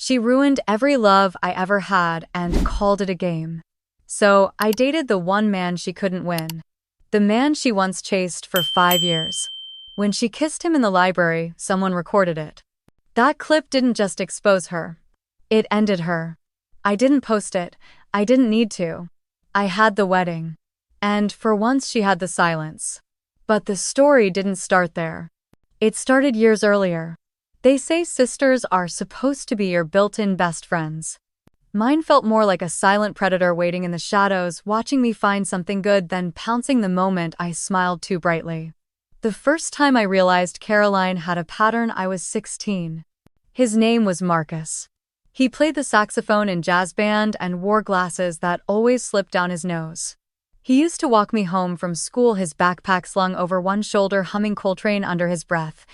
She ruined every love I ever had and called it a game. So, I dated the one man she couldn't win. The man she once chased for 5 years. When she kissed him in the library, someone recorded it. That clip didn't just expose her. It ended her. I didn't post it. I didn't need to. I had the wedding. And for once she had the silence. But the story didn't start there. It started years earlier. They say sisters are supposed to be your built-in best friends. Mine felt more like a silent predator waiting in the shadows, watching me find something good, then pouncing the moment I smiled too brightly. The first time I realized Caroline had a pattern, I was 16. His name was Marcus. He played the saxophone in jazz band and wore glasses that always slipped down his nose. He used to walk me home from school, his backpack slung over one shoulder, humming Coltrane under his breath.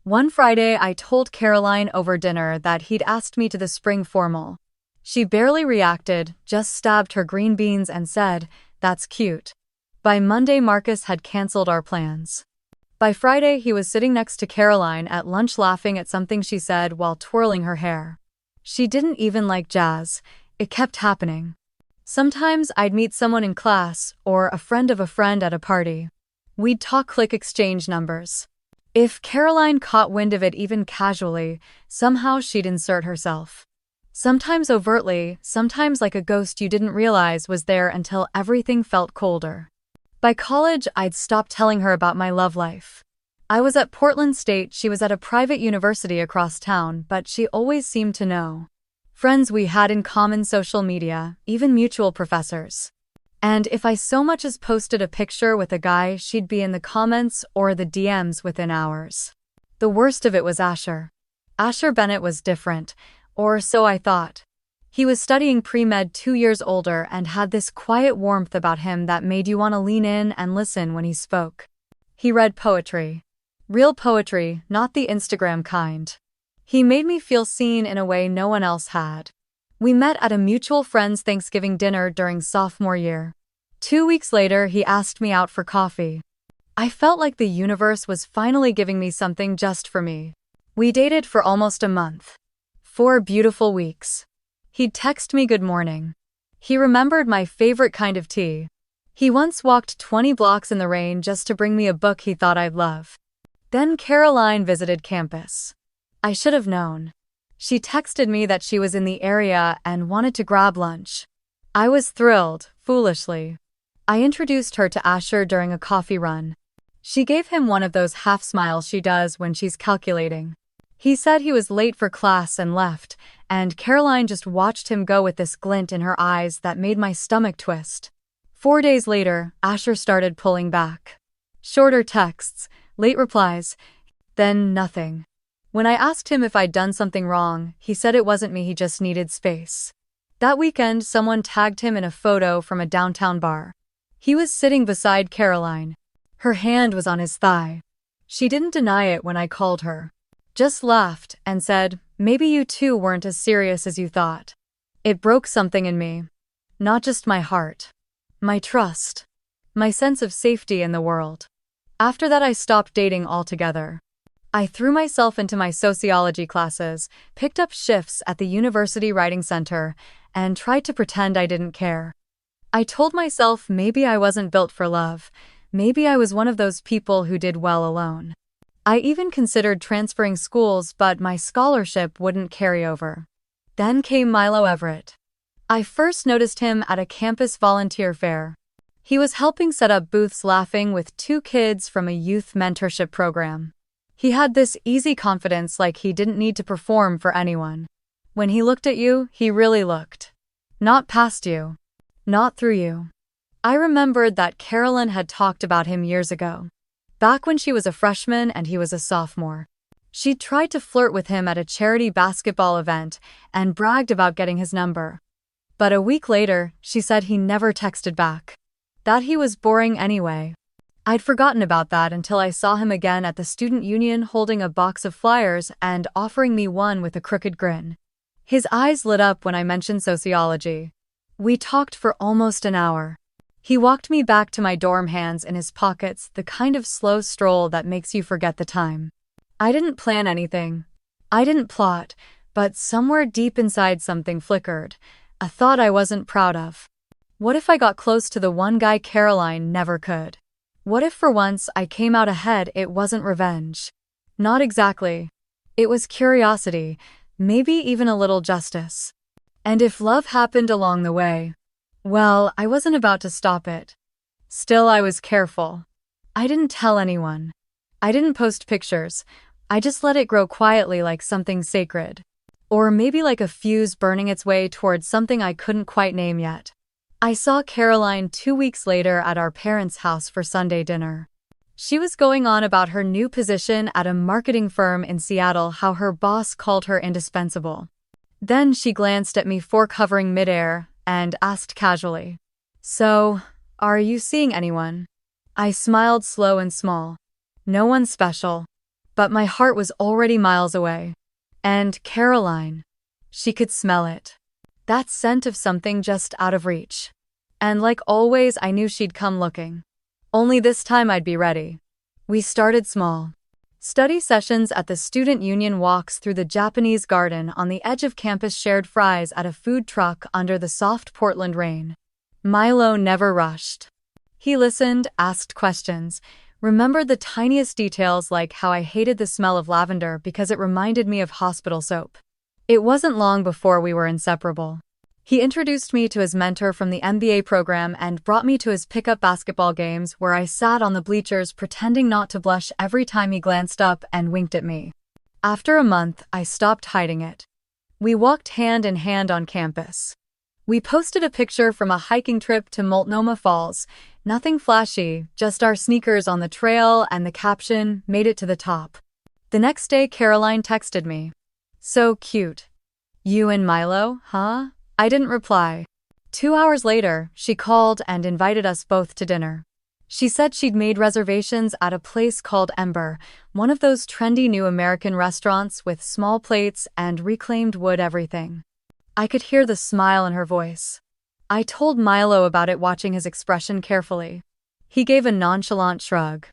One Friday, I told Caroline over dinner that he'd asked me to the spring formal. She barely reacted, just stabbed her green beans and said, "That's cute." By Monday, Marcus had canceled our plans. By Friday, he was sitting next to Caroline at lunch laughing at something she said while twirling her hair. She didn't even like jazz. It kept happening. Sometimes I'd meet someone in class or a friend of a friend at a party. We'd talk, click, exchange numbers. If Caroline caught wind of it even casually, somehow she'd insert herself. Sometimes overtly, sometimes like a ghost you didn't realize was there until everything felt colder. By college, I'd stopped telling her about my love life. I was at Portland State, she was at a private university across town, but she always seemed to know. Friends we had in common, social media, even mutual professors. And if I so much as posted a picture with a guy, she'd be in the comments or the DMs within hours. The worst of it was Asher. Asher Bennett was different, or so I thought. He was studying pre-med, 2 years older, and had this quiet warmth about him that made you want to lean in and listen when he spoke. He read poetry. Real poetry, not the Instagram kind. He made me feel seen in a way no one else had. We met at a mutual friend's Thanksgiving dinner during sophomore year. 2 weeks later, he asked me out for coffee. I felt like the universe was finally giving me something just for me. We dated for almost a month. 4 beautiful weeks. He'd text me good morning. He remembered my favorite kind of tea. He once walked 20 blocks in the rain just to bring me a book he thought I'd love. Then Caroline visited campus. I should have known. She texted me that she was in the area and wanted to grab lunch. I was thrilled, foolishly. I introduced her to Asher during a coffee run. She gave him one of those half smiles she does when she's calculating. He said he was late for class and left, and Caroline just watched him go with this glint in her eyes that made my stomach twist. 4 days later, Asher started pulling back. Shorter texts, late replies, then nothing. When I asked him if I'd done something wrong, he said it wasn't me, he just needed space. That weekend, someone tagged him in a photo from a downtown bar. He was sitting beside Caroline. Her hand was on his thigh. She didn't deny it when I called her. Just laughed and said, "Maybe you two weren't as serious as you thought." It broke something in me. Not just my heart. My trust. My sense of safety in the world. After that, I stopped dating altogether. I threw myself into my sociology classes, picked up shifts at the university writing center, and tried to pretend I didn't care. I told myself maybe I wasn't built for love. Maybe I was one of those people who did well alone. I even considered transferring schools, but my scholarship wouldn't carry over. Then came Milo Everett. I first noticed him at a campus volunteer fair. He was helping set up booths, laughing with 2 kids from a youth mentorship program. He had this easy confidence, like he didn't need to perform for anyone. When he looked at you, he really looked. Not past you. Not through you. I remembered that Carolyn had talked about him years ago. Back when she was a freshman and he was a sophomore. She'd tried to flirt with him at a charity basketball event and bragged about getting his number. But a week later, she said he never texted back. That he was boring anyway. I'd forgotten about that until I saw him again at the student union holding a box of flyers and offering me one with a crooked grin. His eyes lit up when I mentioned sociology. We talked for almost an hour. He walked me back to my dorm, hands in his pockets, the kind of slow stroll that makes you forget the time. I didn't plan anything. I didn't plot, But somewhere deep inside something flickered, a thought I wasn't proud of. What if I got close to the one guy Caroline never could? What if for once I came out ahead? It wasn't revenge. Not exactly. It was curiosity, maybe even a little justice. And if love happened along the way, well, I wasn't about to stop it. Still, I was careful. I didn't tell anyone. I didn't post pictures. I just let it grow quietly like something sacred. Or maybe like a fuse burning its way towards something I couldn't quite name yet. I saw Caroline 2 weeks later at our parents' house for Sunday dinner. She was going on about her new position at a marketing firm in Seattle, how her boss called her indispensable. Then she glanced at me, fork hovering midair, and asked casually, "So, are you seeing anyone?" I smiled slow and small. No one special. But my heart was already miles away. And Caroline. She could smell it. That scent of something just out of reach. And like always, I knew she'd come looking. Only this time I'd be ready. We started small. Study sessions at the student union, walks through the Japanese garden on the edge of campus, shared fries at a food truck under the soft Portland rain. Milo never rushed. He listened, asked questions, remembered the tiniest details, like how I hated the smell of lavender because it reminded me of hospital soap. It wasn't long before we were inseparable. He introduced me to his mentor from the MBA program and brought me to his pickup basketball games, where I sat on the bleachers pretending not to blush every time he glanced up and winked at me. After a month, I stopped hiding it. We walked hand in hand on campus. We posted a picture from a hiking trip to Multnomah Falls. Nothing flashy, just our sneakers on the trail, and the caption, "Made it to the top." The next day, Caroline texted me. "So cute. You and Milo, huh?" I didn't reply. 2 hours later, she called and invited us both to dinner. She said she'd made reservations at a place called Ember, one of those trendy new American restaurants with small plates and reclaimed wood everything. I could hear the smile in her voice. I told Milo about it, watching his expression carefully. He gave a nonchalant shrug.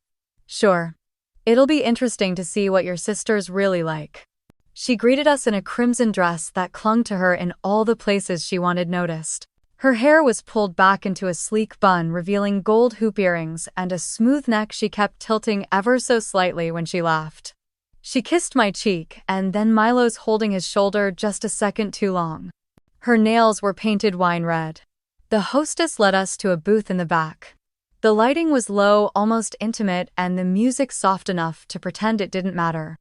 "Sure. It'll be interesting to see what your sister's really like." She greeted us in a crimson dress that clung to her in all the places she wanted noticed. Her hair was pulled back into a sleek bun, revealing gold hoop earrings and a smooth neck she kept tilting ever so slightly when she laughed. She kissed my cheek, and then Milo's, holding his shoulder just a second too long. Her nails were painted wine red. The hostess led us to a booth in the back. The lighting was low, almost intimate, and the music soft enough to pretend it didn't matter.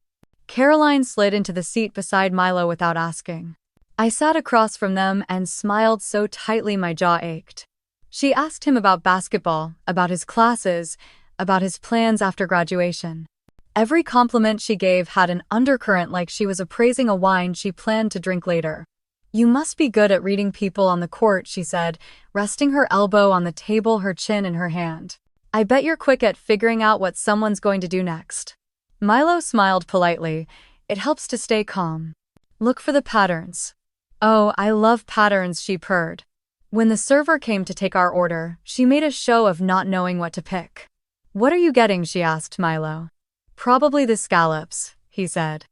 Caroline slid into the seat beside Milo without asking. I sat across from them and smiled so tightly my jaw ached. She asked him about basketball, about his classes, about his plans after graduation. Every compliment she gave had an undercurrent, like she was appraising a wine she planned to drink later. "You must be good at reading people on the court," she said, resting her elbow on the table, her chin in her hand. "I bet you're quick at figuring out what someone's going to do next." Milo smiled politely. "It helps to stay calm. Look for the patterns." "Oh, I love patterns," she purred. When the server came to take our order, she made a show of not knowing what to pick. "What are you getting?" she asked Milo. "Probably the scallops," he said.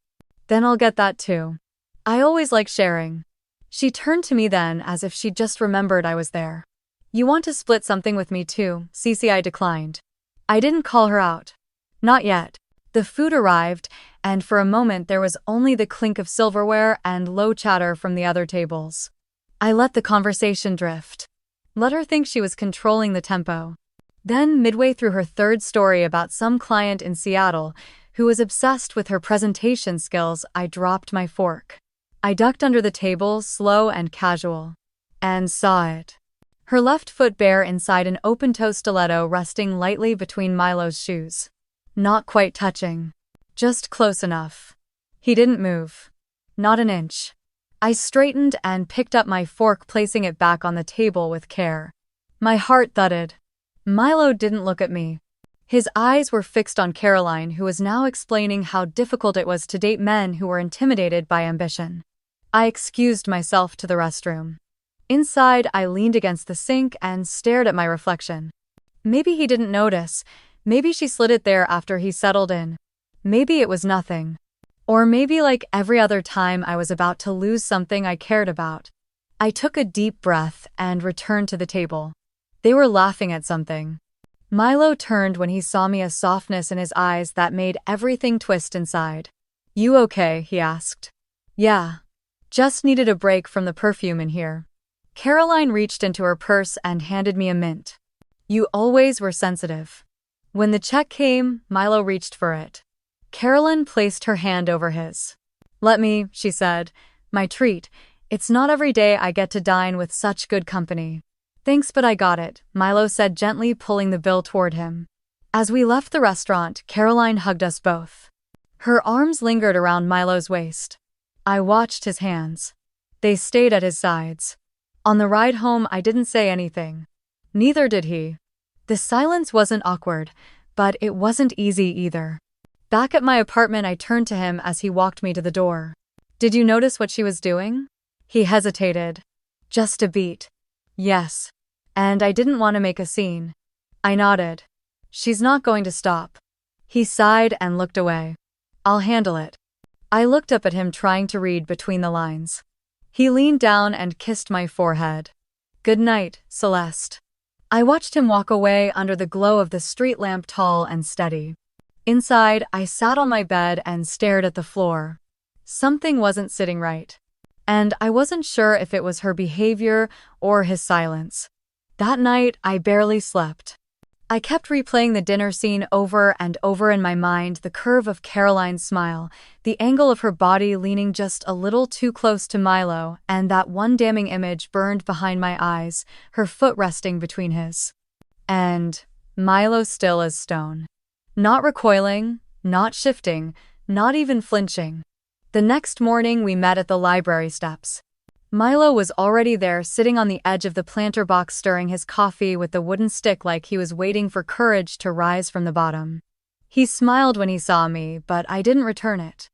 "Then I'll get that too. I always like sharing." She turned to me then, as if she just remembered I was there. "You want to split something with me too, Cece?" I declined. I didn't call her out. Not yet. The food arrived, and for a moment there was only the clink of silverware and low chatter from the other tables. I let the conversation drift. Let her think she was controlling the tempo. Then, midway through her third story about some client in Seattle who was obsessed with her presentation skills, I dropped my fork. I ducked under the table, slow and casual, and saw it. Her left foot bare inside an open-toe stiletto, resting lightly between Milo's shoes. Not quite touching. Just close enough. He didn't move. Not an inch. I straightened and picked up my fork, placing it back on the table with care. My heart thudded. Milo didn't look at me. His eyes were fixed on Caroline, who was now explaining how difficult it was to date men who were intimidated by ambition. I excused myself to the restroom. Inside, I leaned against the sink and stared at my reflection. Maybe he didn't notice. Maybe she slid it there after he settled in. Maybe it was nothing. Or maybe like every other time I was about to lose something I cared about. I took a deep breath and returned to the table. They were laughing at something. Milo turned when he saw me, a softness in his eyes that made everything twist inside. "You okay?" he asked. "Yeah. Just needed a break from the perfume in here." Caroline reached into her purse and handed me a mint. "You always were sensitive." When the check came, Milo reached for it. Caroline placed her hand over his. "Let me," she said. "My treat. It's not every day I get to dine with such good company." "Thanks, but I got it," Milo said, gently pulling the bill toward him. As we left the restaurant, Caroline hugged us both. Her arms lingered around Milo's waist. I watched his hands. They stayed at his sides. On the ride home, I didn't say anything. Neither did he. The silence wasn't awkward, but it wasn't easy either. Back at my apartment, I turned to him as he walked me to the door. "Did you notice what she was doing?" He hesitated. "Just a beat." "Yes. And I didn't want to make a scene." I nodded. "She's not going to stop." He sighed and looked away. "I'll handle it." I looked up at him, trying to read between the lines. He leaned down and kissed my forehead. "Good night, Celeste." I watched him walk away under the glow of the street lamp, tall and steady. Inside, I sat on my bed and stared at the floor. Something wasn't sitting right. And I wasn't sure if it was her behavior or his silence. That night, I barely slept. I kept replaying the dinner scene over and over in my mind, the curve of Caroline's smile, the angle of her body leaning just a little too close to Milo, and that one damning image burned behind my eyes, her foot resting between his. And Milo still as stone. Not recoiling, not shifting, not even flinching. The next morning, we met at the library steps. Milo was already there, sitting on the edge of the planter box, stirring his coffee with the wooden stick like he was waiting for courage to rise from the bottom. He smiled when he saw me, but I didn't return it.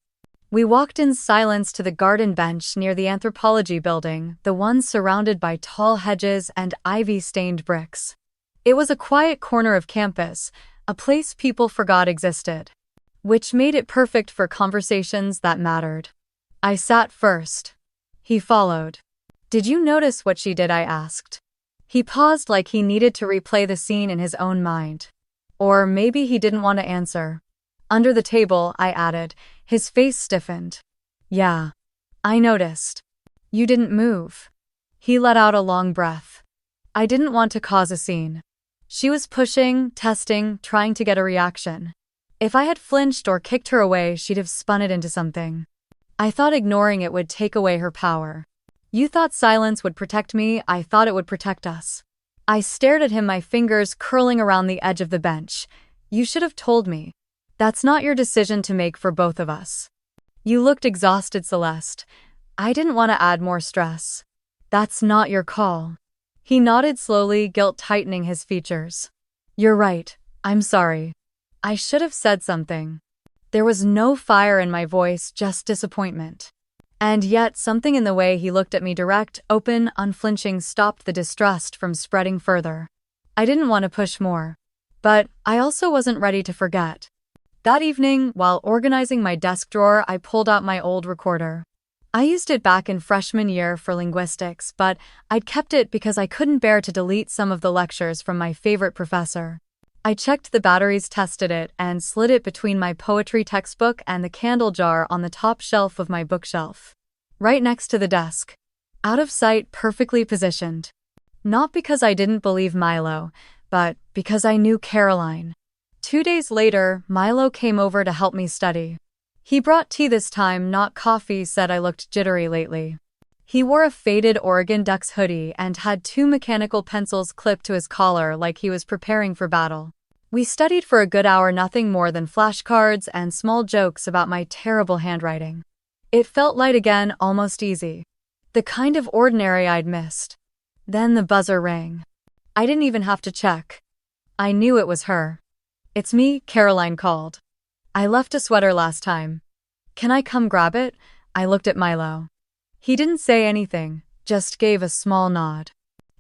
We walked in silence to the garden bench near the anthropology building, the one surrounded by tall hedges and ivy-stained bricks. It was a quiet corner of campus, a place people forgot existed, which made it perfect for conversations that mattered. I sat first. He followed. "Did you notice what she did?" I asked. He paused like he needed to replay the scene in his own mind. Or maybe he didn't want to answer. "Under the table," I added. His face stiffened. "Yeah. I noticed. You didn't move." He let out a long breath. "I didn't want to cause a scene." She was pushing, testing, trying to get a reaction. If I had flinched or kicked her away, she'd have spun it into something. I thought ignoring it would take away her power. "You thought silence would protect me, I thought it would protect us." I stared at him, my fingers curling around the edge of the bench. "You should have told me. That's not your decision to make for both of us." "You looked exhausted, Celeste." I didn't want to add more stress. "That's not your call." He nodded slowly, guilt tightening his features. "You're right. I'm sorry. I should have said something." There was no fire in my voice, just disappointment. And yet, something in the way he looked at me, direct, open, unflinching, stopped the distrust from spreading further. I didn't want to push more. But I also wasn't ready to forget. That evening, while organizing my desk drawer, I pulled out my old recorder. I used it back in freshman year for linguistics, but I'd kept it because I couldn't bear to delete some of the lectures from my favorite professor. I checked the batteries, tested it, and slid it between my poetry textbook and the candle jar on the top shelf of my bookshelf. Right next to the desk. Out of sight, perfectly positioned. Not because I didn't believe Milo, but because I knew Caroline. 2 days later, Milo came over to help me study. He brought tea this time, not coffee, said I looked jittery lately. He wore a faded Oregon Ducks hoodie and had 2 mechanical pencils clipped to his collar like he was preparing for battle. We studied for a good hour, nothing more than flashcards and small jokes about my terrible handwriting. It felt light again, almost easy. The kind of ordinary I'd missed. Then the buzzer rang. I didn't even have to check. I knew it was her. "It's me," Caroline called. "I left a sweater last time. Can I come grab it?" I looked at Milo. He didn't say anything, just gave a small nod.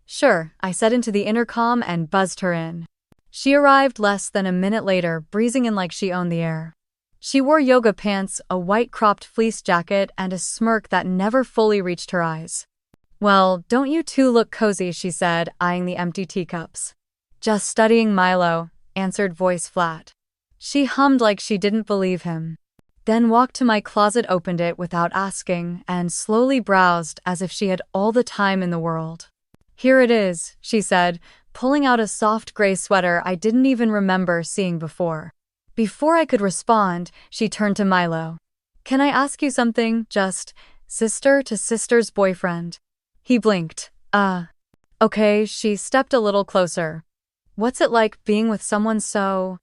"Sure," I said into the intercom and buzzed her in. She arrived less than a minute later, breezing in like she owned the air. She wore yoga pants, a white cropped fleece jacket, and a smirk that never fully reached her eyes. "Well, don't you two look cozy," she said, eyeing the empty teacups. "Just studying Milo," answered voice flat. She hummed like she didn't believe him. Then walked to my closet, opened it without asking, and slowly browsed as if she had all the time in the world. "Here it is," she said, pulling out a soft gray sweater I didn't even remember seeing before. Before I could respond, she turned to Milo. "Can I ask you something, just sister to sister's boyfriend?" He blinked. Okay." She stepped a little closer. "What's it like being with someone so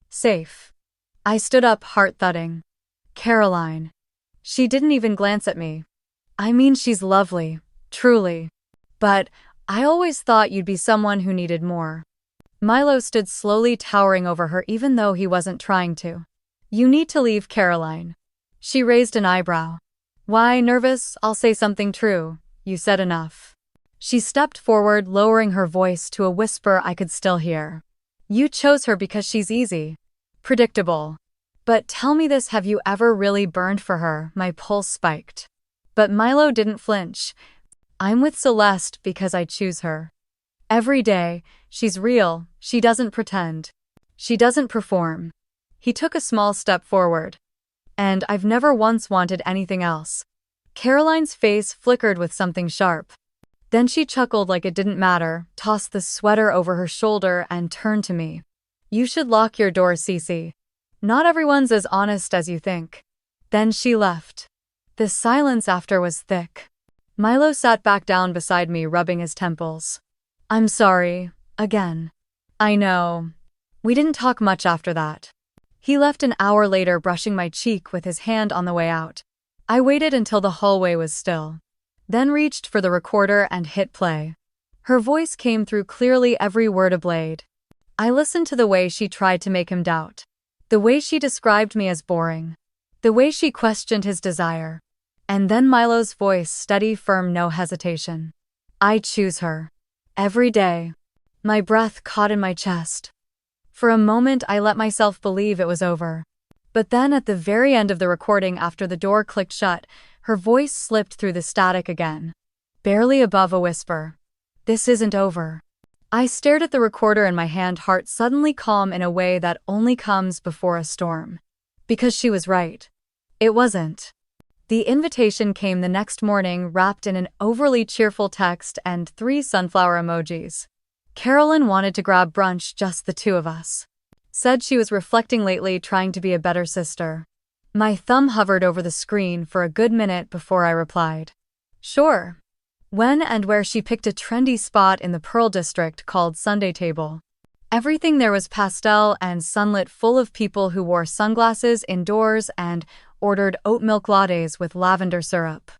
safe?" I stood up, heart thudding. "Caroline." She didn't even glance at me. "I mean, she's lovely, truly. But I always thought you'd be someone who needed more." Milo stood slowly, towering over her even though he wasn't trying to. "You need to leave, Caroline." She raised an eyebrow. "Why, nervous? I'll say something true. You said enough." She stepped forward, lowering her voice to a whisper I could still hear. "You chose her because she's easy. Predictable. But tell me this, have you ever really burned for her?" My pulse spiked. But Milo didn't flinch. "I'm with Celeste because I choose her. Every day, she's real, she doesn't pretend. She doesn't perform." He took a small step forward. "And I've never once wanted anything else." Caroline's face flickered with something sharp. Then she chuckled like it didn't matter, tossed the sweater over her shoulder, and turned to me. "You should lock your door, Cece. Not everyone's as honest as you think." Then she left. The silence after was thick. Milo sat back down beside me, rubbing his temples. "I'm sorry, again." "I know." We didn't talk much after that. He left an hour later, brushing my cheek with his hand on the way out. I waited until the hallway was still. Then reached for the recorder and hit play. Her voice came through clearly, every word a blade. I listened to the way she tried to make him doubt. The way she described me as boring. The way she questioned his desire. And then Milo's voice, steady, firm, no hesitation. "I choose her. Every day." My breath caught in my chest. For a moment I let myself believe it was over. But then at the very end of the recording, after the door clicked shut, her voice slipped through the static again. Barely above a whisper. "This isn't over." I stared at the recorder in my hand, heart suddenly calm in a way that only comes before a storm. Because she was right. It wasn't. The invitation came the next morning, wrapped in an overly cheerful text and 3 sunflower emojis. Carolyn wanted to grab brunch, just the two of us. Said she was reflecting lately, trying to be a better sister. My thumb hovered over the screen for a good minute before I replied. "Sure." When and where? She picked a trendy spot in the Pearl District called Sunday Table. Everything there was pastel and sunlit, full of people who wore sunglasses indoors and ordered oat milk lattes with lavender syrup.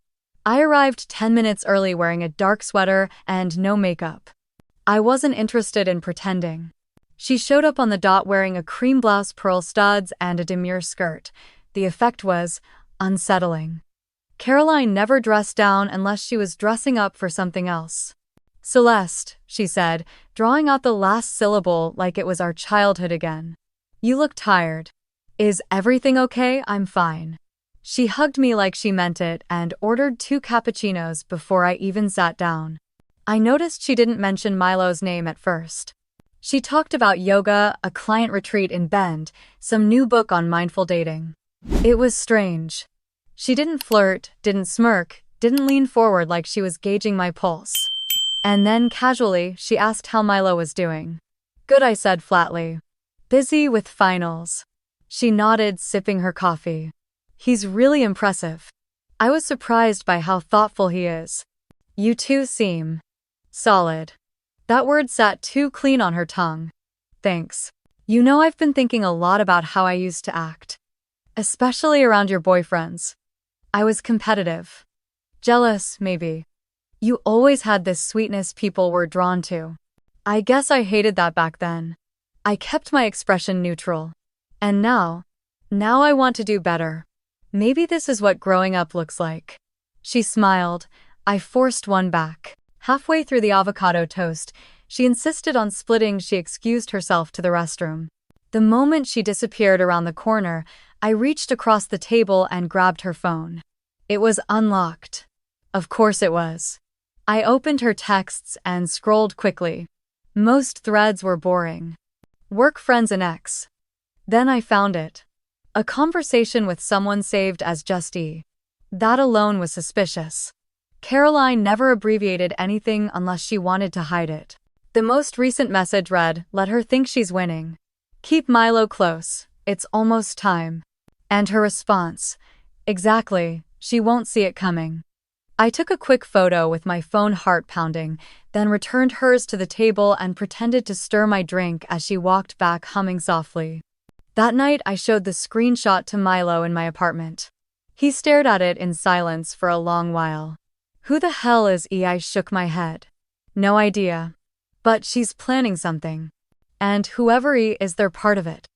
I arrived 10 minutes early, wearing a dark sweater and no makeup. I wasn't interested in pretending. She showed up on the dot wearing a cream blouse, pearl studs, and a demure skirt. The effect was unsettling. Caroline never dressed down unless she was dressing up for something else. "Celeste," she said, drawing out the last syllable like it was our childhood again. "You look tired. Is everything okay?" "I'm fine." She hugged me like she meant it and ordered 2 cappuccinos before I even sat down. I noticed she didn't mention Milo's name at first. She talked about yoga, a client retreat in Bend, some new book on mindful dating. It was strange. She didn't flirt, didn't smirk, didn't lean forward like she was gauging my pulse. And then, casually, she asked how Milo was doing. "Good," I said flatly. "Busy with finals." She nodded, sipping her coffee. "He's really impressive." I was surprised by how thoughtful he is. "You two seem solid." That word sat too clean on her tongue. "Thanks. You know, I've been thinking a lot about how I used to act. Especially around your boyfriends. I was competitive. Jealous, maybe. You always had this sweetness people were drawn to. I guess I hated that back then. I kept my expression neutral. And now I want to do better. Maybe this is what growing up looks like." She smiled. I forced one back. Halfway through the avocado toast, she insisted on splitting. She excused herself to the restroom. The moment she disappeared around the corner, I reached across the table and grabbed her phone. It was unlocked. Of course it was. I opened her texts and scrolled quickly. Most threads were boring. Work friends and ex. Then I found it. A conversation with someone saved as just E. That alone was suspicious. Caroline never abbreviated anything unless she wanted to hide it. The most recent message read, "Let her think she's winning. Keep Milo close. It's almost time." And her response, "Exactly, she won't see it coming." I took a quick photo with my phone heart pounding, then returned hers to the table and pretended to stir my drink as she walked back humming softly. That night I showed the screenshot to Milo in my apartment. He stared at it in silence for a long while. "Who the hell is E?" I shook my head. "No idea. But she's planning something. And whoever E is, they're part of it."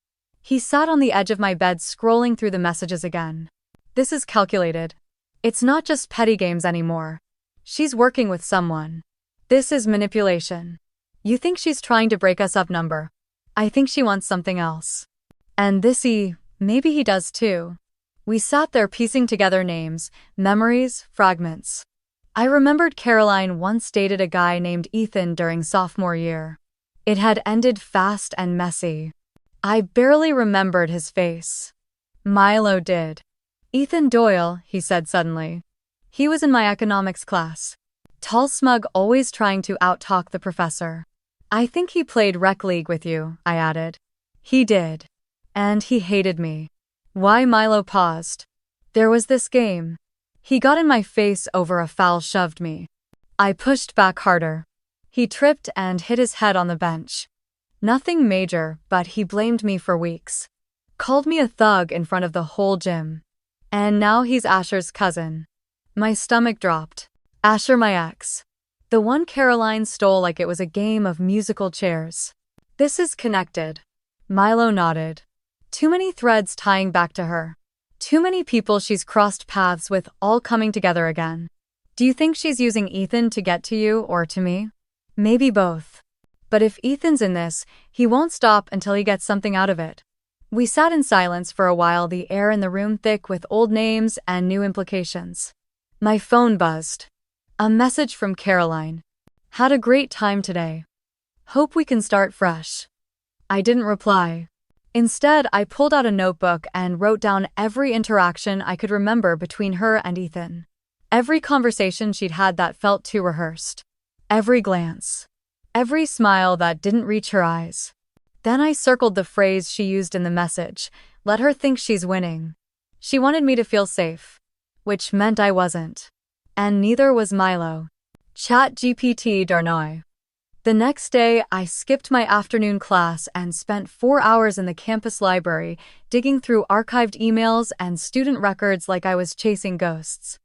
He sat on the edge of my bed scrolling through the messages again. "This is calculated. It's not just petty games anymore. She's working with someone. This is manipulation. You think she's trying to break us up, number? I think she wants something else. And this E, maybe he does too." We sat there piecing together names, memories, fragments. I remembered Caroline once dated a guy named Ethan during sophomore year. It had ended fast and messy. I barely remembered his face. Milo did. "Ethan Doyle," he said suddenly. "He was in my economics class. Tall smug, always trying to out-talk the professor. I think he played rec league with you," I added. "He did. And he hated me." Why? Milo paused. "There was this game. He got in my face over a foul, shoved me. I pushed back harder. He tripped and hit his head on the bench. Nothing major, but he blamed me for weeks. Called me a thug in front of the whole gym. And now he's Asher's cousin." My stomach dropped. Asher, my ex. The one Caroline stole like it was a game of musical chairs. "This is connected." Milo nodded. "Too many threads tying back to her. Too many people she's crossed paths with, all coming together again. Do you think she's using Ethan to get to you or to me? Maybe both. But if Ethan's in this, he won't stop until he gets something out of it." We sat in silence for a while, the air in the room thick with old names and new implications. My phone buzzed. A message from Caroline. "Had a great time today. Hope we can start fresh." I didn't reply. Instead, I pulled out a notebook and wrote down every interaction I could remember between her and Ethan. Every conversation she'd had that felt too rehearsed. Every glance. Every smile that didn't reach her eyes. Then I circled the phrase she used in the message, "Let her think she's winning." She wanted me to feel safe. Which meant I wasn't. And neither was Milo. ChatGPT Darnoi. The next day, I skipped my afternoon class and spent 4 hours in the campus library, digging through archived emails and student records like I was chasing ghosts.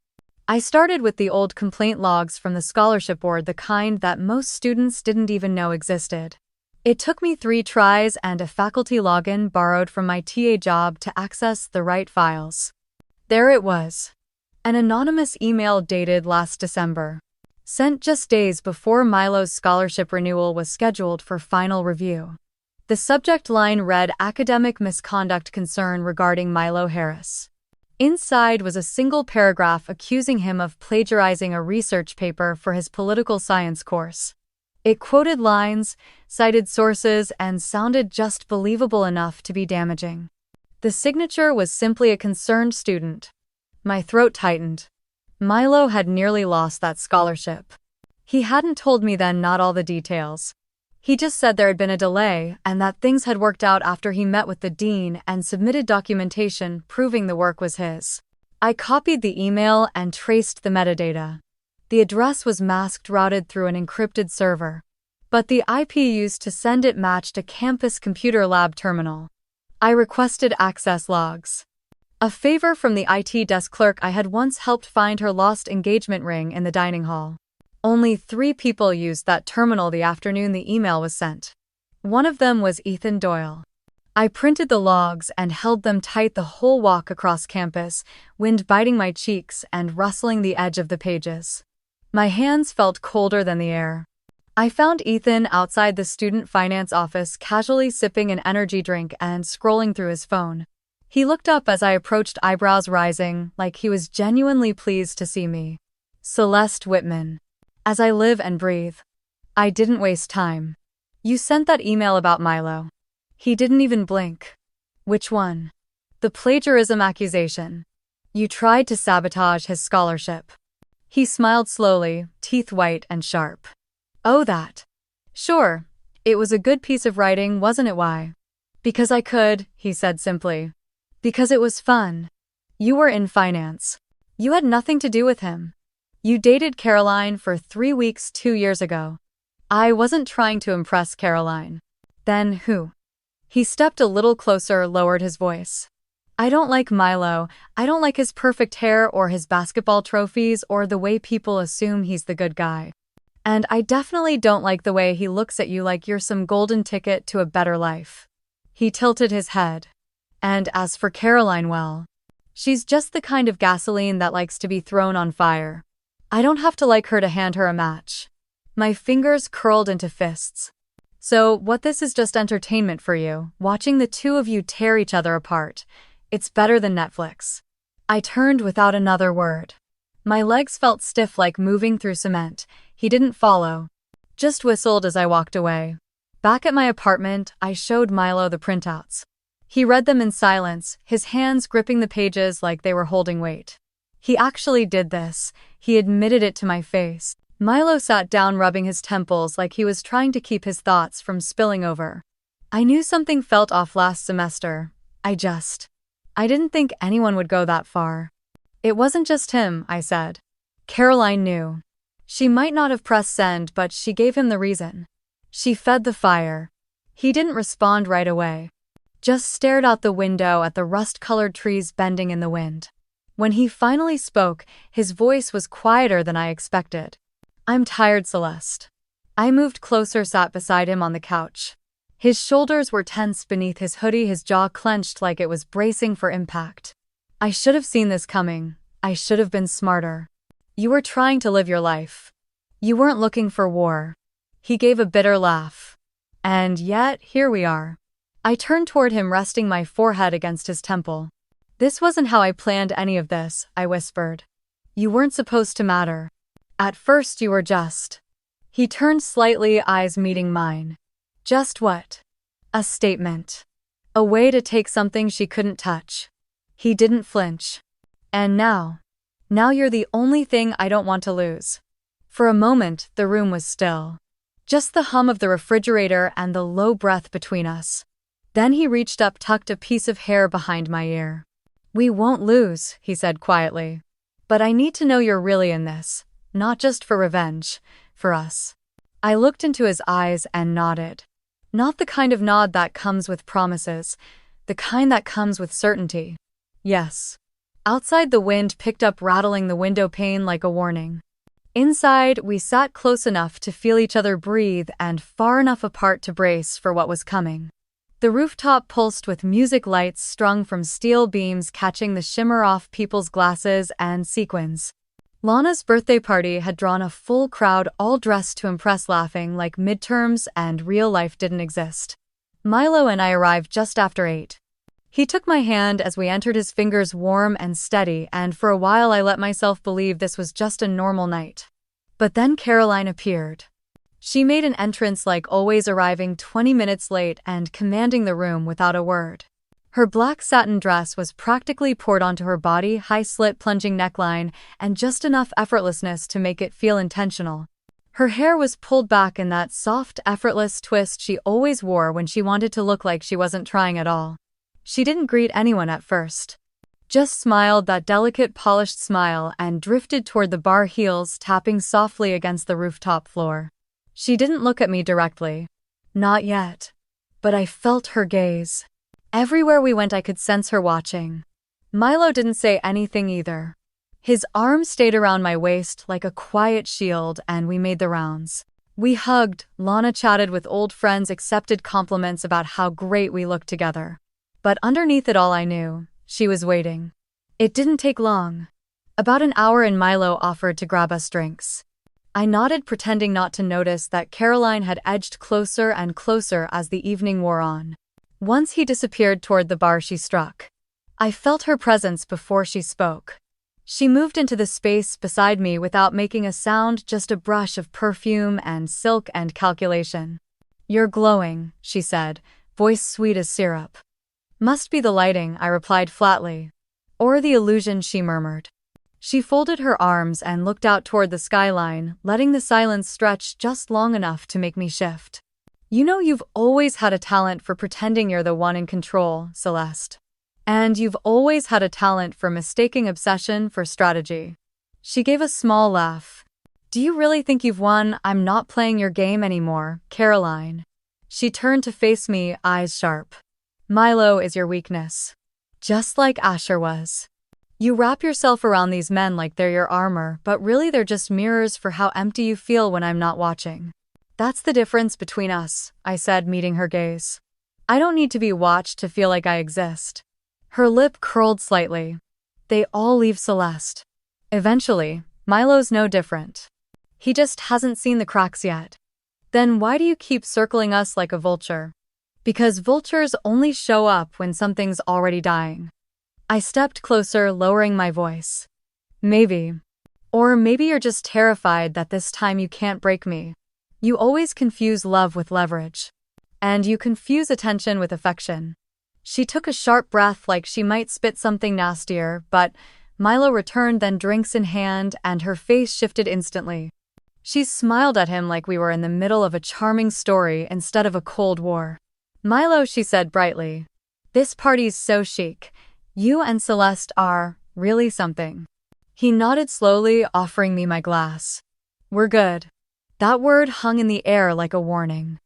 I started with the old complaint logs from the scholarship board, the kind that most students didn't even know existed. It took me 3 tries and a faculty login borrowed from my TA job to access the right files. There it was. An anonymous email dated last December. Sent just days before Milo's scholarship renewal was scheduled for final review. The subject line read, "Academic misconduct concern regarding Milo Harris." Inside was a single paragraph accusing him of plagiarizing a research paper for his political science course. It quoted lines, cited sources, and sounded just believable enough to be damaging. The signature was simply a concerned student. My throat tightened. Milo had nearly lost that scholarship. He hadn't told me then, not all the details. He just said there had been a delay and that things had worked out after he met with the dean and submitted documentation proving the work was his. I copied the email and traced the metadata. The address was masked, routed through an encrypted server. But the IP used to send it matched a campus computer lab terminal. I requested access logs. A favor from the IT desk clerk I had once helped find her lost engagement ring in the dining hall. Only 3 people used that terminal the afternoon the email was sent. One of them was Ethan Doyle. I printed the logs and held them tight the whole walk across campus, wind biting my cheeks and rustling the edge of the pages. My hands felt colder than the air. I found Ethan outside the student finance office, casually sipping an energy drink and scrolling through his phone. He looked up as I approached, eyebrows rising, like he was genuinely pleased to see me. Celeste Whitman. As I live and breathe. I didn't waste time. You sent that email about Milo. He didn't even blink. Which one? The plagiarism accusation. You tried to sabotage his scholarship. He smiled slowly, teeth white and sharp. Oh, that. Sure. It was a good piece of writing, wasn't it? Why? Because I could, he said simply. Because it was fun. You were in finance. You had nothing to do with him. You dated Caroline for 3 weeks 2 years ago. I wasn't trying to impress Caroline. Then who? He stepped a little closer, lowered his voice. I don't like Milo. I don't like his perfect hair or his basketball trophies or the way people assume he's the good guy. And I definitely don't like the way he looks at you like you're some golden ticket to a better life. He tilted his head. And as for Caroline, well, she's just the kind of gasoline that likes to be thrown on fire. I don't have to like her to hand her a match. My fingers curled into fists. So, what, this is just entertainment for you, watching the two of you tear each other apart. It's better than Netflix. I turned without another word. My legs felt stiff like moving through cement. He didn't follow. Just whistled as I walked away. Back at my apartment, I showed Milo the printouts. He read them in silence, his hands gripping the pages like they were holding weight. He actually did this. He admitted it to my face. Milo sat down, rubbing his temples like he was trying to keep his thoughts from spilling over. I knew something felt off last semester. I didn't think anyone would go that far. It wasn't just him, I said. Caroline knew. She might not have pressed send, but she gave him the reason. She fed the fire. He didn't respond right away. Just stared out the window at the rust-colored trees bending in the wind. When he finally spoke, his voice was quieter than I expected. I'm tired, Celeste. I moved closer, sat beside him on the couch. His shoulders were tense beneath his hoodie, his jaw clenched like it was bracing for impact. I should have seen this coming. I should have been smarter. You were trying to live your life. You weren't looking for war. He gave a bitter laugh. And yet, here we are. I turned toward him, resting my forehead against his temple. This wasn't how I planned any of this, I whispered. You weren't supposed to matter. At first you were just. He turned slightly, eyes meeting mine. Just what? A statement. A way to take something she couldn't touch. He didn't flinch. And now you're the only thing I don't want to lose. For a moment, the room was still. Just the hum of the refrigerator and the low breath between us. Then he reached up, tucked a piece of hair behind my ear. We won't lose, he said quietly. But I need to know you're really in this. Not just for revenge. For us. I looked into his eyes and nodded. Not the kind of nod that comes with promises. The kind that comes with certainty. Yes. Outside, the wind picked up, rattling the window pane like a warning. Inside, we sat close enough to feel each other breathe and far enough apart to brace for what was coming. The rooftop pulsed with music, lights strung from steel beams catching the shimmer off people's glasses and sequins. Lana's birthday party had drawn a full crowd, all dressed to impress, laughing like midterms and real life didn't exist. Milo and I arrived just after 8. He took my hand as we entered, his fingers warm and steady, and for a while I let myself believe this was just a normal night. But then Caroline appeared. She made an entrance, like always, arriving 20 minutes late and commanding the room without a word. Her black satin dress was practically poured onto her body, high slit plunging neckline, and just enough effortlessness to make it feel intentional. Her hair was pulled back in that soft, effortless twist she always wore when she wanted to look like she wasn't trying at all. She didn't greet anyone at first. Just smiled, that delicate, polished smile, and drifted toward the bar, heels tapping softly against the rooftop floor. She didn't look at me directly. Not yet. But I felt her gaze. Everywhere we went I could sense her watching. Milo didn't say anything either. His arm stayed around my waist like a quiet shield, and we made the rounds. We hugged, Lana chatted with old friends, accepted compliments about how great we looked together. But underneath it all I knew, she was waiting. It didn't take long. About an hour in, Milo offered to grab us drinks. I nodded, pretending not to notice that Caroline had edged closer and closer as the evening wore on. Once he disappeared toward the bar she struck. I felt her presence before she spoke. She moved into the space beside me without making a sound, just a brush of perfume and silk and calculation. "You're glowing," she said, voice sweet as syrup. "Must be the lighting," I replied flatly. "Or the illusion," she murmured. She folded her arms and looked out toward the skyline, letting the silence stretch just long enough to make me shift. "You know, you've always had a talent for pretending you're the one in control, Celeste. And you've always had a talent for mistaking obsession for strategy." She gave a small laugh. "Do you really think you've won? I'm not playing your game anymore, Caroline." She turned to face me, eyes sharp. "Milo is your weakness. Just like Asher was. You wrap yourself around these men like they're your armor, but really they're just mirrors for how empty you feel when I'm not watching. That's the difference between us," I said, meeting her gaze. "I don't need to be watched to feel like I exist." Her lip curled slightly. "They all leave Celeste. Eventually. Milo's no different. He just hasn't seen the cracks yet." "Then why do you keep circling us like a vulture?" "Because vultures only show up when something's already dying." I stepped closer, lowering my voice. "Maybe. Or maybe you're just terrified that this time you can't break me. You always confuse love with leverage. And you confuse attention with affection." She took a sharp breath like she might spit something nastier, but Milo returned, then drinks in hand, and her face shifted instantly. She smiled at him like we were in the middle of a charming story instead of a cold war. "Milo," she said brightly, "this party's so chic. You and Celeste are really something." He nodded slowly, offering me my glass. "We're good." That word hung in the air like a warning.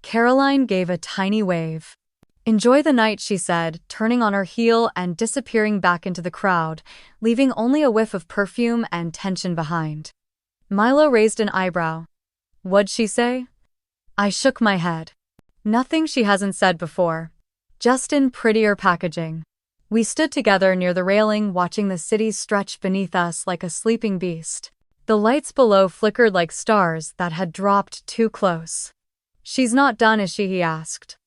Caroline gave a tiny wave. "Enjoy the night," she said, turning on her heel and disappearing back into the crowd, leaving only a whiff of perfume and tension behind. Milo raised an eyebrow. "What'd she say?" I shook my head. Nothing she hasn't said before. Just in prettier packaging. We stood together near the railing, watching the city stretch beneath us like a sleeping beast. The lights below flickered like stars that had dropped too close. "She's not done, is she?" he asked.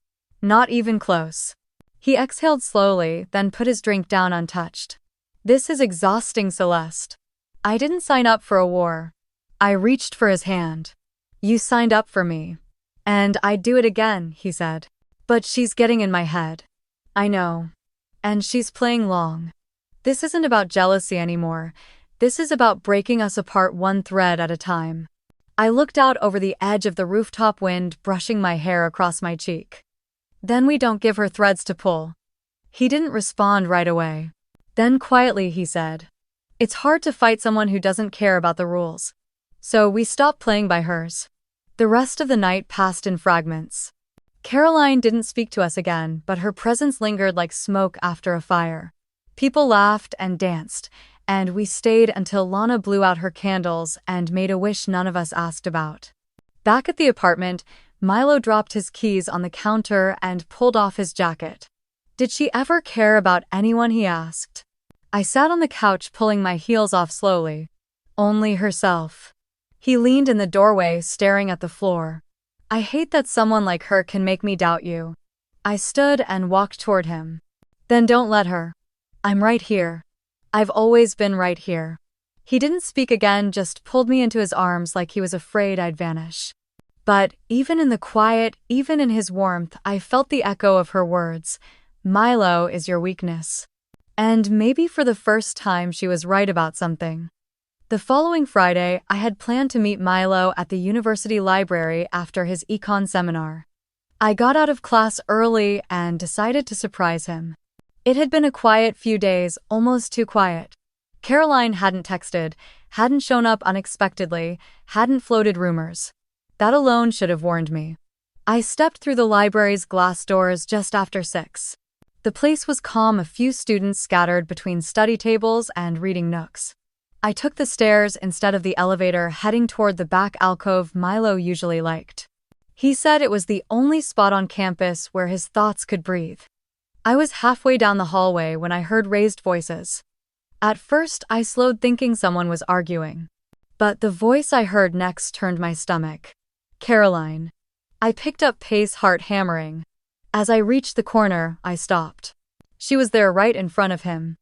"Not even close." He exhaled slowly, then put his drink down untouched. "This is exhausting, Celeste. I didn't sign up for a war." I reached for his hand. "You signed up for me. And I'd do it again," he said. "But she's getting in my head." "I know. And she's playing long. This isn't about jealousy anymore. This is about breaking us apart one thread at a time." I looked out over the edge of the rooftop, wind brushing my hair across my cheek. "Then we don't give her threads to pull." He didn't respond right away. Then quietly he said, "It's hard to fight someone who doesn't care about the rules." So we stopped playing by hers. The rest of the night passed in fragments. Caroline didn't speak to us again, but her presence lingered like smoke after a fire. People laughed and danced, and we stayed until Lana blew out her candles and made a wish none of us asked about. Back at the apartment, Milo dropped his keys on the counter and pulled off his jacket. "Did she ever care about anyone?" he asked. I sat on the couch, pulling my heels off slowly. "Only herself." He leaned in the doorway, staring at the floor. "I hate that someone like her can make me doubt you." I stood and walked toward him. "Then don't let her." "I'm right here. I've always been right here." He didn't speak again, just pulled me into his arms like he was afraid I'd vanish. But even in the quiet, even in his warmth, I felt the echo of her words. "Milo is your weakness." And maybe for the first time she was right about something. The following Friday, I had planned to meet Milo at the university library after his econ seminar. I got out of class early and decided to surprise him. It had been a quiet few days, almost too quiet. Caroline hadn't texted, hadn't shown up unexpectedly, hadn't floated rumors. That alone should have warned me. I stepped through the library's glass doors just after 6. The place was calm, a few students scattered between study tables and reading nooks. I took the stairs instead of the elevator, heading toward the back alcove Milo usually liked. He said it was the only spot on campus where his thoughts could breathe. I was halfway down the hallway when I heard raised voices. At first, I slowed, thinking someone was arguing. But the voice I heard next turned my stomach. "Caroline." I picked up pace, heart hammering. As I reached the corner, I stopped. She was there right in front of him.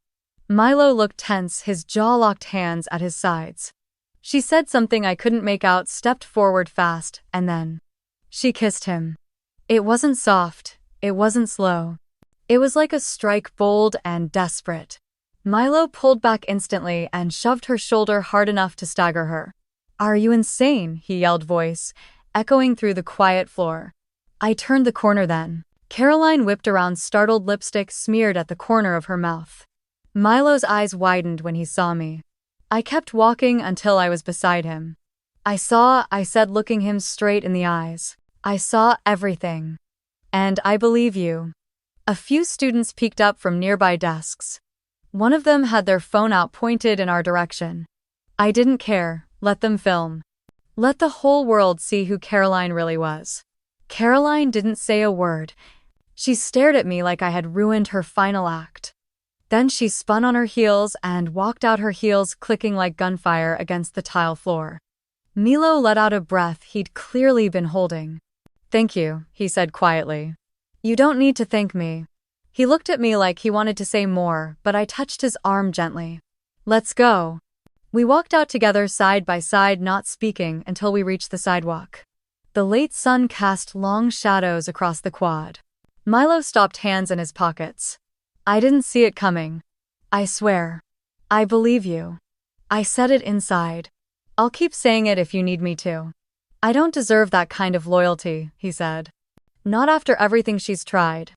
Milo looked tense, his jaw locked, hands at his sides. She said something I couldn't make out, stepped forward fast, and then she kissed him. It wasn't soft, it wasn't slow. It was like a strike, bold and desperate. Milo pulled back instantly and shoved her shoulder hard enough to stagger her. "Are you insane?" he yelled, voice echoing through the quiet floor. I turned the corner then. Caroline whipped around, startled, lipstick smeared at the corner of her mouth. Milo's eyes widened when he saw me. I kept walking until I was beside him. I said, looking him straight in the eyes. "I saw everything. And I believe you." A few students peeked up from nearby desks. One of them had their phone out, pointed in our direction. I didn't care. Let them film. Let the whole world see who Caroline really was. Caroline didn't say a word. She stared at me like I had ruined her final act. Then she spun on her heels and walked out, her heels clicking like gunfire against the tile floor. Milo let out a breath he'd clearly been holding. "Thank you," he said quietly. "You don't need to thank me." He looked at me like he wanted to say more, but I touched his arm gently. "Let's go." We walked out together, side by side, not speaking until we reached the sidewalk. The late sun cast long shadows across the quad. Milo stopped, hands in his pockets. "I didn't see it coming. I swear. I believe you." I said it inside. "I'll keep saying it if you need me to." "I don't deserve that kind of loyalty," he said. "Not after everything she's tried.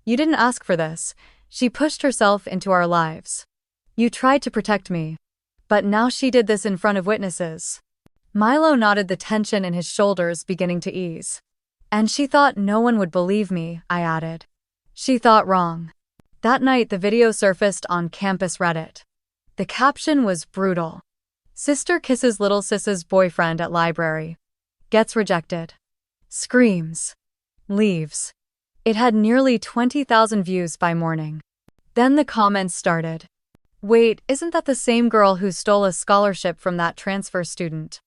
You didn't ask for this. She pushed herself into our lives. You tried to protect me. But now she did this in front of witnesses." Milo nodded, the tension in his shoulders beginning to ease. "And she thought no one would believe me," I added. "She thought wrong." That night the video surfaced on campus Reddit. The caption was brutal. "Sister kisses little sis's boyfriend at library. Gets rejected. Screams. Leaves." It had nearly 20,000 views by morning. Then the comments started. "Wait, isn't that the same girl who stole a scholarship from that transfer student?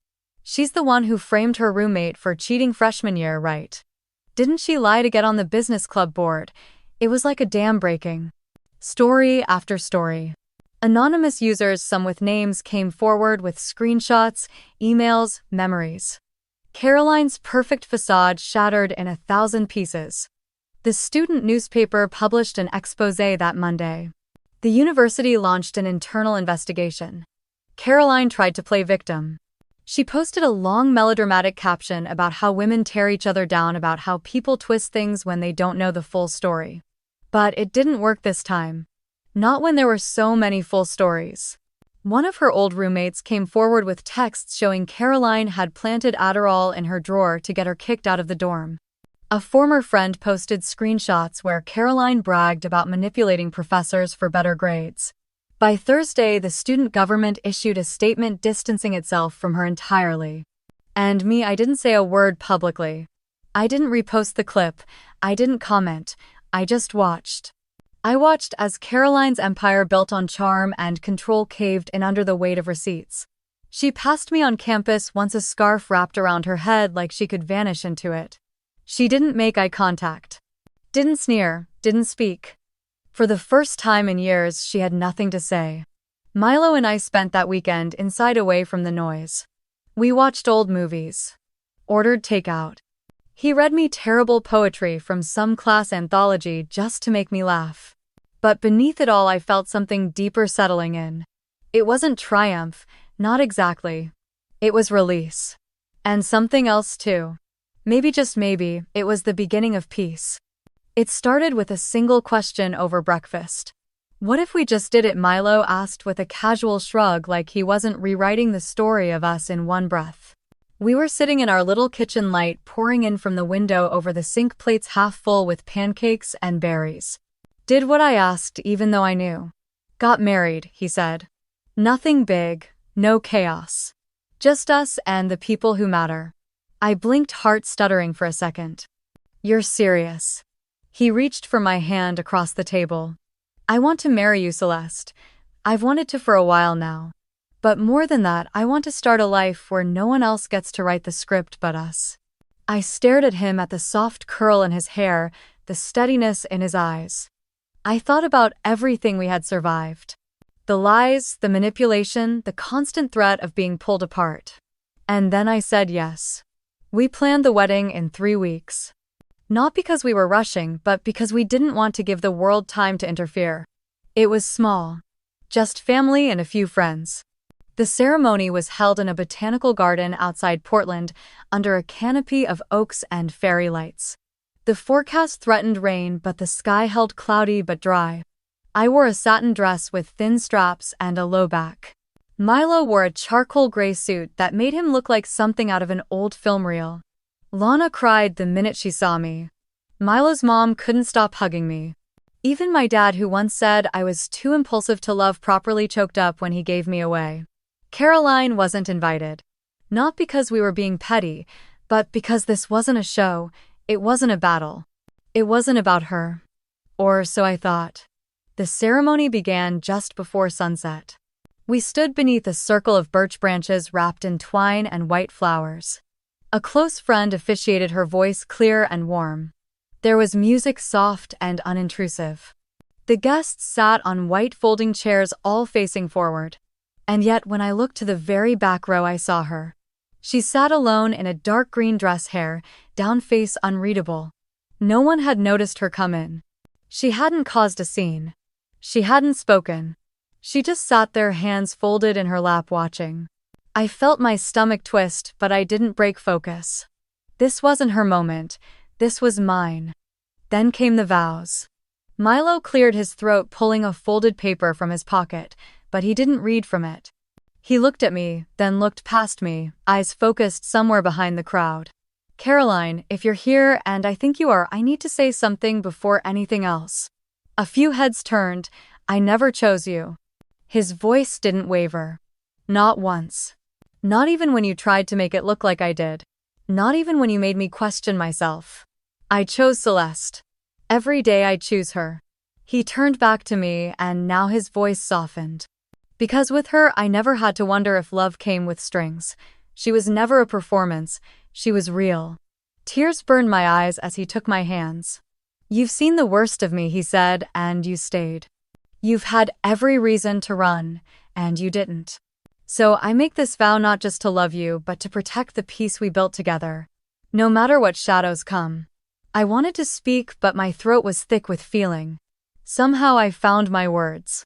She's the one who framed her roommate for cheating freshman year, right? Didn't she lie to get on the business club board?" It was like a dam breaking. Story after story. Anonymous users, some with names, came forward with screenshots, emails, memories. Caroline's perfect facade shattered in 1,000 pieces. The student newspaper published an exposé that Monday. The university launched an internal investigation. Caroline tried to play victim. She posted a long melodramatic caption about how women tear each other down, about how people twist things when they don't know the full story. But it didn't work this time. Not when there were so many full stories. One of her old roommates came forward with texts showing Caroline had planted Adderall in her drawer to get her kicked out of the dorm. A former friend posted screenshots where Caroline bragged about manipulating professors for better grades. By Thursday, the student government issued a statement distancing itself from her entirely. And me, I didn't say a word publicly. I didn't repost the clip. I didn't comment. I just watched. I watched as Caroline's empire built on charm and control caved in under the weight of receipts. She passed me on campus once, a scarf wrapped around her head like she could vanish into it. She didn't make eye contact. Didn't sneer, didn't speak. For the first time in years, she had nothing to say. Milo and I spent that weekend inside, away from the noise. We watched old movies. Ordered takeout. He read me terrible poetry from some class anthology just to make me laugh. But beneath it all, I felt something deeper settling in. It wasn't triumph, not exactly. It was release. And something else too. Maybe, just maybe, it was the beginning of peace. It started with a single question over breakfast. "What if we just did it?" Milo asked with a casual shrug, like he wasn't rewriting the story of us in one breath. We were sitting in our little kitchen, light pouring in from the window over the sink, plates half full with pancakes and berries. Did what I asked even though I knew. Got married, he said. Nothing big, no chaos. Just us and the people who matter. I blinked, heart stuttering for a second. You're serious? He reached for my hand across the table. I want to marry you, Celeste. I've wanted to for a while now. But more than that, I want to start a life where no one else gets to write the script but us. I stared at him, at the soft curl in his hair, the steadiness in his eyes. I thought about everything we had survived. The lies, the manipulation, the constant threat of being pulled apart. And then I said yes. We planned the wedding in 3 weeks. Not because we were rushing, but because we didn't want to give the world time to interfere. It was small. Just family and a few friends. The ceremony was held in a botanical garden outside Portland, under a canopy of oaks and fairy lights. The forecast threatened rain, but the sky held cloudy but dry. I wore a satin dress with thin straps and a low back. Milo wore a charcoal gray suit that made him look like something out of an old film reel. Lana cried the minute she saw me. Milo's mom couldn't stop hugging me. Even my dad, who once said I was too impulsive to love properly, choked up when he gave me away. Caroline wasn't invited. Not because we were being petty, but because this wasn't a show, it wasn't a battle. It wasn't about her. Or so I thought. The ceremony began just before sunset. We stood beneath a circle of birch branches wrapped in twine and white flowers. A close friend officiated, her voice clear and warm. There was music soft and unintrusive. The guests sat on white folding chairs, all facing forward. And yet when I looked to the very back row, I saw her. She sat alone in a dark green dress, hair down, face unreadable. No one had noticed her come in. She hadn't caused a scene. She hadn't spoken. She just sat there, hands folded in her lap, watching. I felt my stomach twist, but I didn't break focus. This wasn't her moment. This was mine. Then came the vows. Milo cleared his throat, pulling a folded paper from his pocket, but he didn't read from it. He looked at me, then looked past me, eyes focused somewhere behind the crowd. Caroline, if you're here, and I think you are, I need to say something before anything else. A few heads turned. I never chose you. His voice didn't waver. Not once. Not even when you tried to make it look like I did. Not even when you made me question myself. I chose Celeste. Every day I choose her. He turned back to me, and now his voice softened. Because with her, I never had to wonder if love came with strings. She was never a performance. She was real. Tears burned my eyes as he took my hands. You've seen the worst of me, he said, and you stayed. You've had every reason to run, and you didn't. So I make this vow not just to love you, but to protect the peace we built together. No matter what shadows come. I wanted to speak, but my throat was thick with feeling. Somehow I found my words.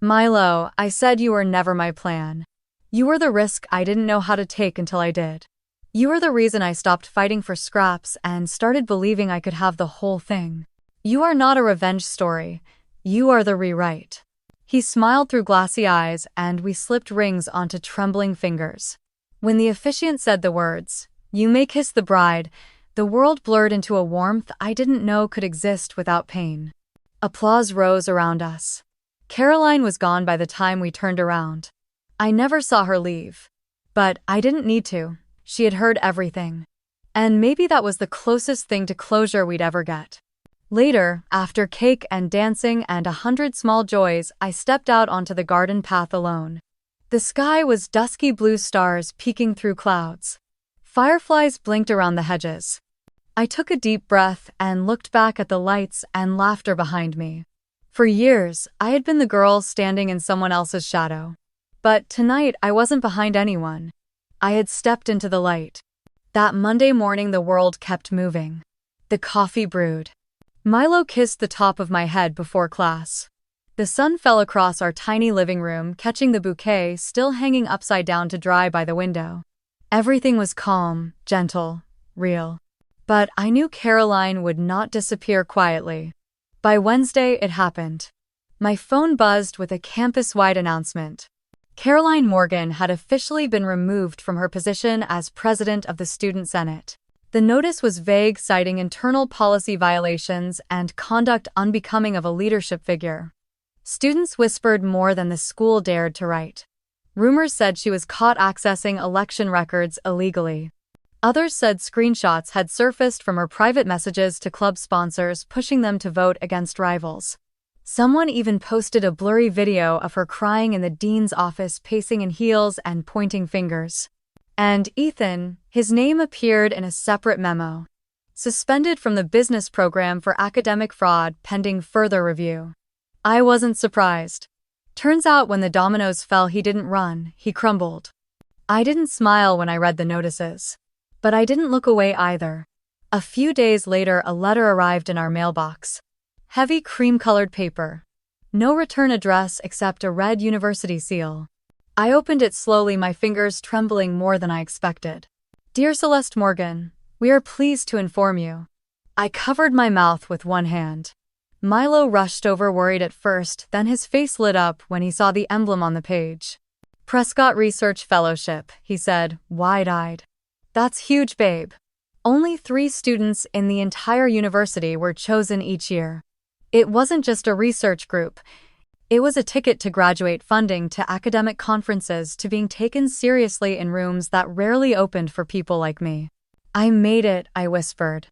Milo, I said you were never my plan. You were the risk I didn't know how to take until I did. You were the reason I stopped fighting for scraps and started believing I could have the whole thing. You are not a revenge story. You are the rewrite. He smiled through glassy eyes, and we slipped rings onto trembling fingers. When the officiant said the words, "You may kiss the bride," the world blurred into a warmth I didn't know could exist without pain. Applause rose around us. Caroline was gone by the time we turned around. I never saw her leave. But I didn't need to. She had heard everything. And maybe that was the closest thing to closure we'd ever get. Later, after cake and dancing and 100 small joys, I stepped out onto the garden path alone. The sky was dusky blue, stars peeking through clouds. Fireflies blinked around the hedges. I took a deep breath and looked back at the lights and laughter behind me. For years, I had been the girl standing in someone else's shadow. But tonight, I wasn't behind anyone. I had stepped into the light. That Monday morning, the world kept moving. The coffee brewed. Milo kissed the top of my head before class. The sun fell across our tiny living room, catching the bouquet still hanging upside down to dry by the window. Everything was calm, gentle, real. But I knew Caroline would not disappear quietly. By Wednesday, it happened. My phone buzzed with a campus-wide announcement. Caroline Morgan had officially been removed from her position as president of the Student Senate. The notice was vague, citing internal policy violations and conduct unbecoming of a leadership figure. Students whispered more than the school dared to write. Rumors said she was caught accessing election records illegally. Others said screenshots had surfaced from her private messages to club sponsors, pushing them to vote against rivals. Someone even posted a blurry video of her crying in the dean's office, pacing in heels and pointing fingers. And Ethan, his name appeared in a separate memo. suspended from the business program for academic fraud pending further review. I wasn't surprised. Turns out when the dominoes fell, he didn't run, he crumbled. I didn't smile when I read the notices. But I didn't look away either. A few days later, a letter arrived in our mailbox. Heavy cream-colored paper. No return address except a red university seal. I opened it slowly, my fingers trembling more than I expected. Dear Celeste Morgan, we are pleased to inform you. I covered my mouth with one hand. Milo rushed over, worried at first, then his face lit up when he saw the emblem on the page. Prescott Research Fellowship, he said, wide-eyed. That's huge, babe. Only 3 students in the entire university were chosen each year. It wasn't just a research group. It was a ticket to graduate funding, to academic conferences, to being taken seriously in rooms that rarely opened for people like me. I made it, I whispered.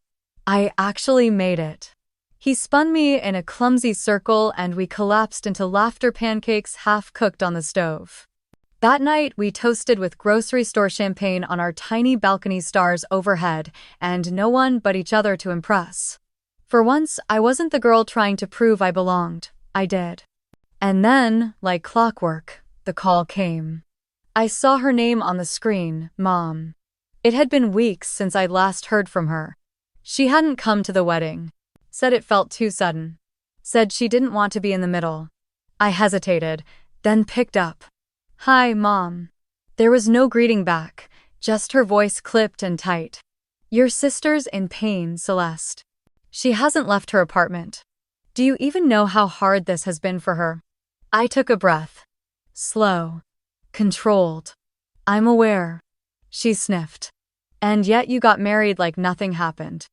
I actually made it. He spun me in a clumsy circle and we collapsed into laughter, pancakes half-cooked on the stove. That night, we toasted with grocery store champagne on our tiny balcony, stars overhead, and no one but each other to impress. For once, I wasn't the girl trying to prove I belonged. I did. And then, like clockwork, the call came. I saw her name on the screen, Mom. It had been weeks since I'd last heard from her. She hadn't come to the wedding. Said it felt too sudden. Said she didn't want to be in the middle. I hesitated, then picked up. Hi, Mom. There was no greeting back, just her voice clipped and tight. Your sister's in pain, Celeste. She hasn't left her apartment. Do you even know how hard this has been for her? I took a breath. Slow. Controlled. I'm aware. She sniffed. And yet you got married like nothing happened.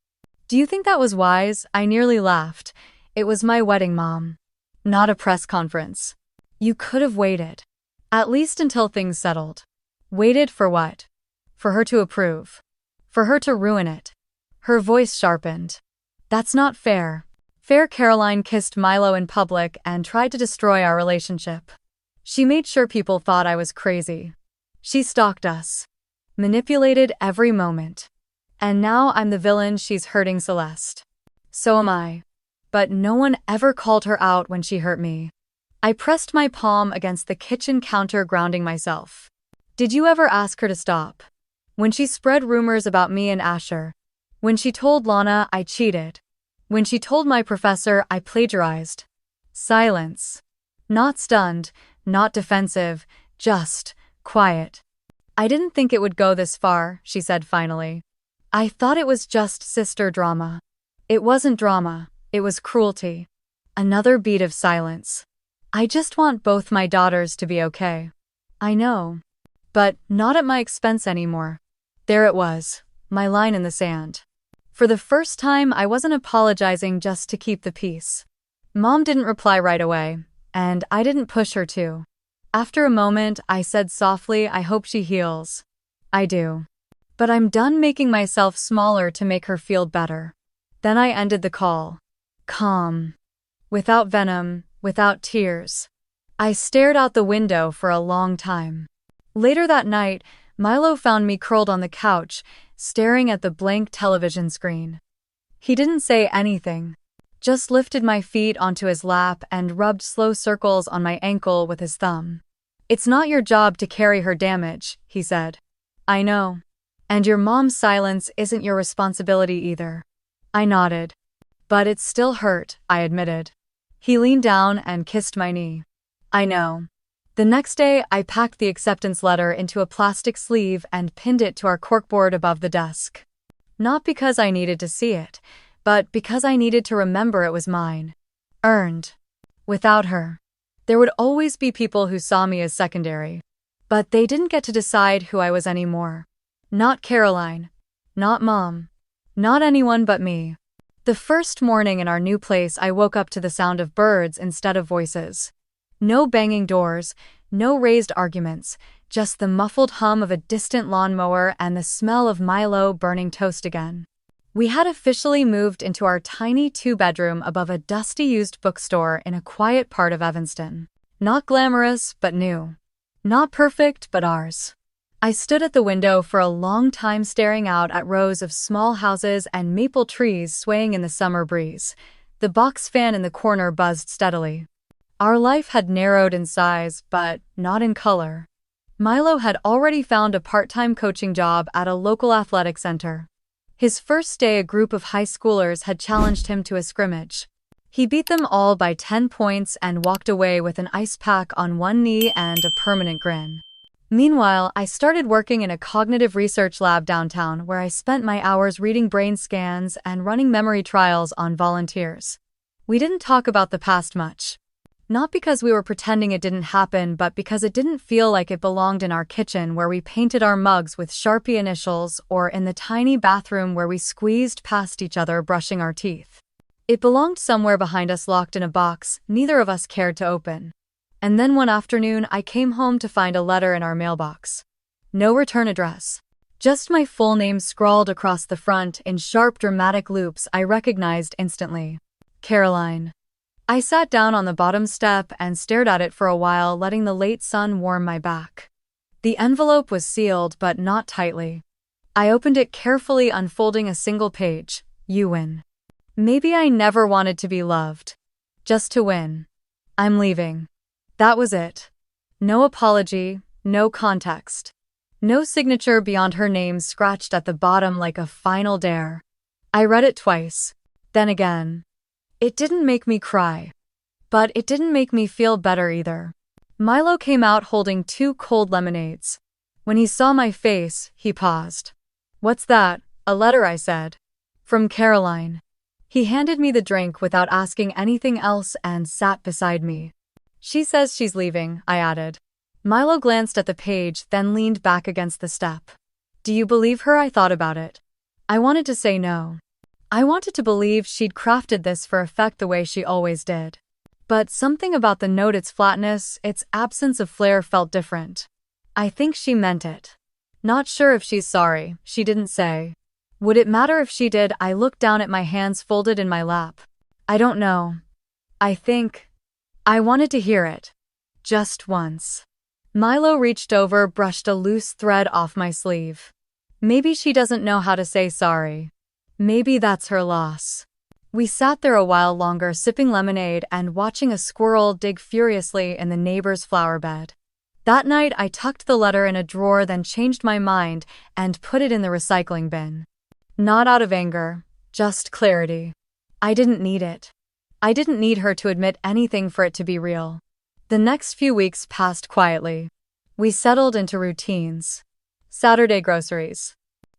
Do you think that was wise? I nearly laughed. It was my wedding, Mom. Not a press conference. You could have waited. At least until things settled. Waited for what? For her to approve. For her to ruin it. Her voice sharpened. That's not fair. Fair Caroline kissed Milo in public and tried to destroy our relationship. She made sure people thought I was crazy. She stalked us. Manipulated every moment. And now I'm the villain. She's hurting Celeste. So am I. But no one ever called her out when she hurt me. I pressed my palm against the kitchen counter, grounding myself. Did you ever ask her to stop? When she spread rumors about me and Asher. When she told Lana I cheated. When she told my professor I plagiarized. Silence. Not stunned, not defensive, just quiet. I didn't think it would go this far, she said finally. I thought it was just sister drama. It wasn't drama, it was cruelty. Another beat of silence. I just want both my daughters to be okay. I know. But not at my expense anymore. There it was, my line in the sand. For the first time, I wasn't apologizing just to keep the peace. Mom didn't reply right away, and I didn't push her to. After a moment, I said softly, I hope she heals. I do. But I'm done making myself smaller to make her feel better. Then I ended the call. Calm. Without venom, without tears. I stared out the window for a long time. Later that night, Milo found me curled on the couch, staring at the blank television screen. He didn't say anything. Just lifted my feet onto his lap and rubbed slow circles on my ankle with his thumb. It's not your job to carry her damage, he said. I know. And your mom's silence isn't your responsibility either. I nodded. But it still hurt, I admitted. He leaned down and kissed my knee. I know. The next day, I packed the acceptance letter into a plastic sleeve and pinned it to our corkboard above the desk. Not because I needed to see it, but because I needed to remember it was mine. Earned. Without her. There would always be people who saw me as secondary. But they didn't get to decide who I was anymore. Not Caroline. Not Mom. Not anyone but me. The first morning in our new place, I woke up to the sound of birds instead of voices. No banging doors, no raised arguments, just the muffled hum of a distant lawnmower and the smell of Milo burning toast again. We had officially moved into our tiny 2-bedroom above a dusty used bookstore in a quiet part of Evanston. Not glamorous, but new. Not perfect, but ours. I stood at the window for a long time staring out at rows of small houses and maple trees swaying in the summer breeze. The box fan in the corner buzzed steadily. Our life had narrowed in size, but not in color. Milo had already found a part-time coaching job at a local athletic center. His first day, a group of high schoolers had challenged him to a scrimmage. He beat them all by 10 points and walked away with an ice pack on one knee and a permanent grin. Meanwhile, I started working in a cognitive research lab downtown where I spent my hours reading brain scans and running memory trials on volunteers. We didn't talk about the past much. Not because we were pretending it didn't happen, but because it didn't feel like it belonged in our kitchen where we painted our mugs with Sharpie initials or in the tiny bathroom where we squeezed past each other brushing our teeth. It belonged somewhere behind us, locked in a box neither of us cared to open. And then one afternoon, I came home to find a letter in our mailbox. No return address. Just my full name scrawled across the front in sharp, dramatic loops I recognized instantly. Caroline. I sat down on the bottom step and stared at it for a while, letting the late sun warm my back. The envelope was sealed, but not tightly. I opened it carefully, unfolding a single page. You win. Maybe I never wanted to be loved. Just to win. I'm leaving. That was it. No apology, no context. No signature beyond her name scratched at the bottom like a final dare. I read it twice. Then again. It didn't make me cry. But it didn't make me feel better either. Milo came out holding 2 cold lemonades. When he saw my face, he paused. What's that? A letter, I said. From Caroline. He handed me the drink without asking anything else and sat beside me. She says she's leaving, I added. Milo glanced at the page, then leaned back against the step. Do you believe her? I thought about it. I wanted to say no. I wanted to believe she'd crafted this for effect the way she always did. But something about the note, its flatness, its absence of flair, felt different. I think she meant it. Not sure if she's sorry, she didn't say. Would it matter if she did? I looked down at my hands folded in my lap. I don't know. I wanted to hear it. Just once. Milo reached over, brushed a loose thread off my sleeve. Maybe she doesn't know how to say sorry. Maybe that's her loss. We sat there a while longer, sipping lemonade and watching a squirrel dig furiously in the neighbor's flower bed. That night, I tucked the letter in a drawer, then changed my mind and put it in the recycling bin. Not out of anger, just clarity. I didn't need it. I didn't need her to admit anything for it to be real. The next few weeks passed quietly. We settled into routines. Saturday groceries.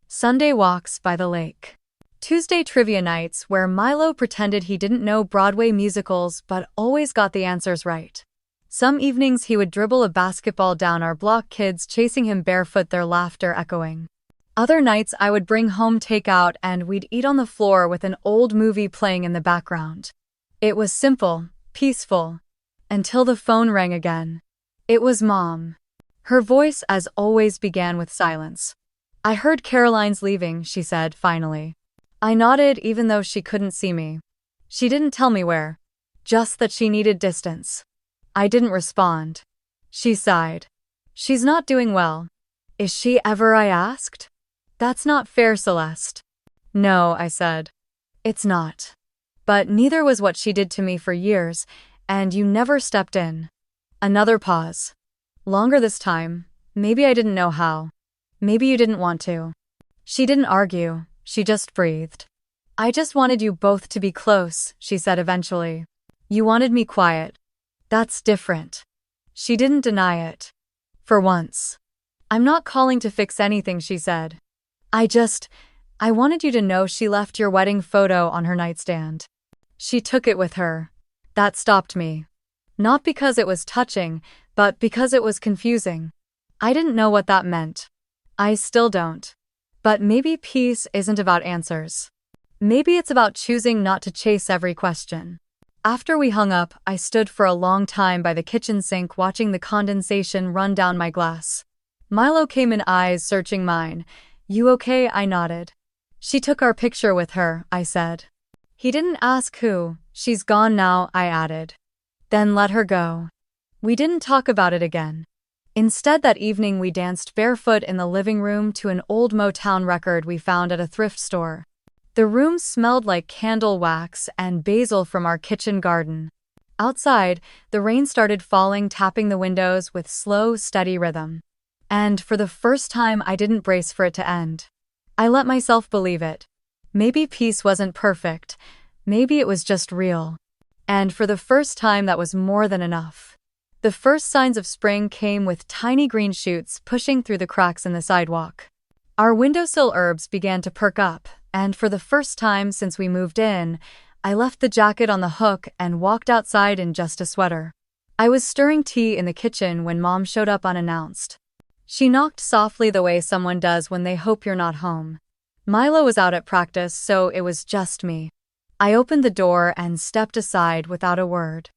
Sunday walks by the lake. Tuesday trivia nights where Milo pretended he didn't know Broadway musicals but always got the answers right. Some evenings he would dribble a basketball down our block, kids chasing him barefoot, their laughter echoing. Other nights I would bring home takeout and we'd eat on the floor with an old movie playing in the background. It was simple, peaceful. Until the phone rang again. It was Mom. Her voice, as always, began with silence. I heard Caroline's leaving, she said, finally. I nodded even though she couldn't see me. She didn't tell me where. Just that she needed distance. I didn't respond. She sighed. She's not doing well. Is she ever? I asked. That's not fair, Celeste. No, I said. It's not. But neither was what she did to me for years, and you never stepped in. Another pause. Longer this time. Maybe I didn't know how. Maybe you didn't want to. She didn't argue, she just breathed. I just wanted you both to be close, she said eventually. You wanted me quiet. That's different. She didn't deny it. For once. I'm not calling to fix anything, she said. I wanted you to know she left your wedding photo on her nightstand. She took it with her. That stopped me. Not because it was touching, but because it was confusing. I didn't know what that meant. I still don't. But maybe peace isn't about answers. Maybe it's about choosing not to chase every question. After we hung up, I stood for a long time by the kitchen sink watching the condensation run down my glass. Milo came in, eyes searching mine. You okay? I nodded. She took our picture with her, I said. He didn't ask who. She's gone now, I added. Then let her go. We didn't talk about it again. Instead, that evening we danced barefoot in the living room to an old Motown record we found at a thrift store. The room smelled like candle wax and basil from our kitchen garden. Outside, the rain started falling, tapping the windows with slow, steady rhythm. And for the first time, I didn't brace for it to end. I let myself believe it. Maybe peace wasn't perfect. Maybe it was just real. And for the first time, that was more than enough. The first signs of spring came with tiny green shoots pushing through the cracks in the sidewalk. Our windowsill herbs began to perk up, and for the first time since we moved in, I left the jacket on the hook and walked outside in just a sweater. I was stirring tea in the kitchen when Mom showed up unannounced. She knocked softly the way someone does when they hope you're not home. Milo was out at practice, so it was just me. I opened the door and stepped aside without a word.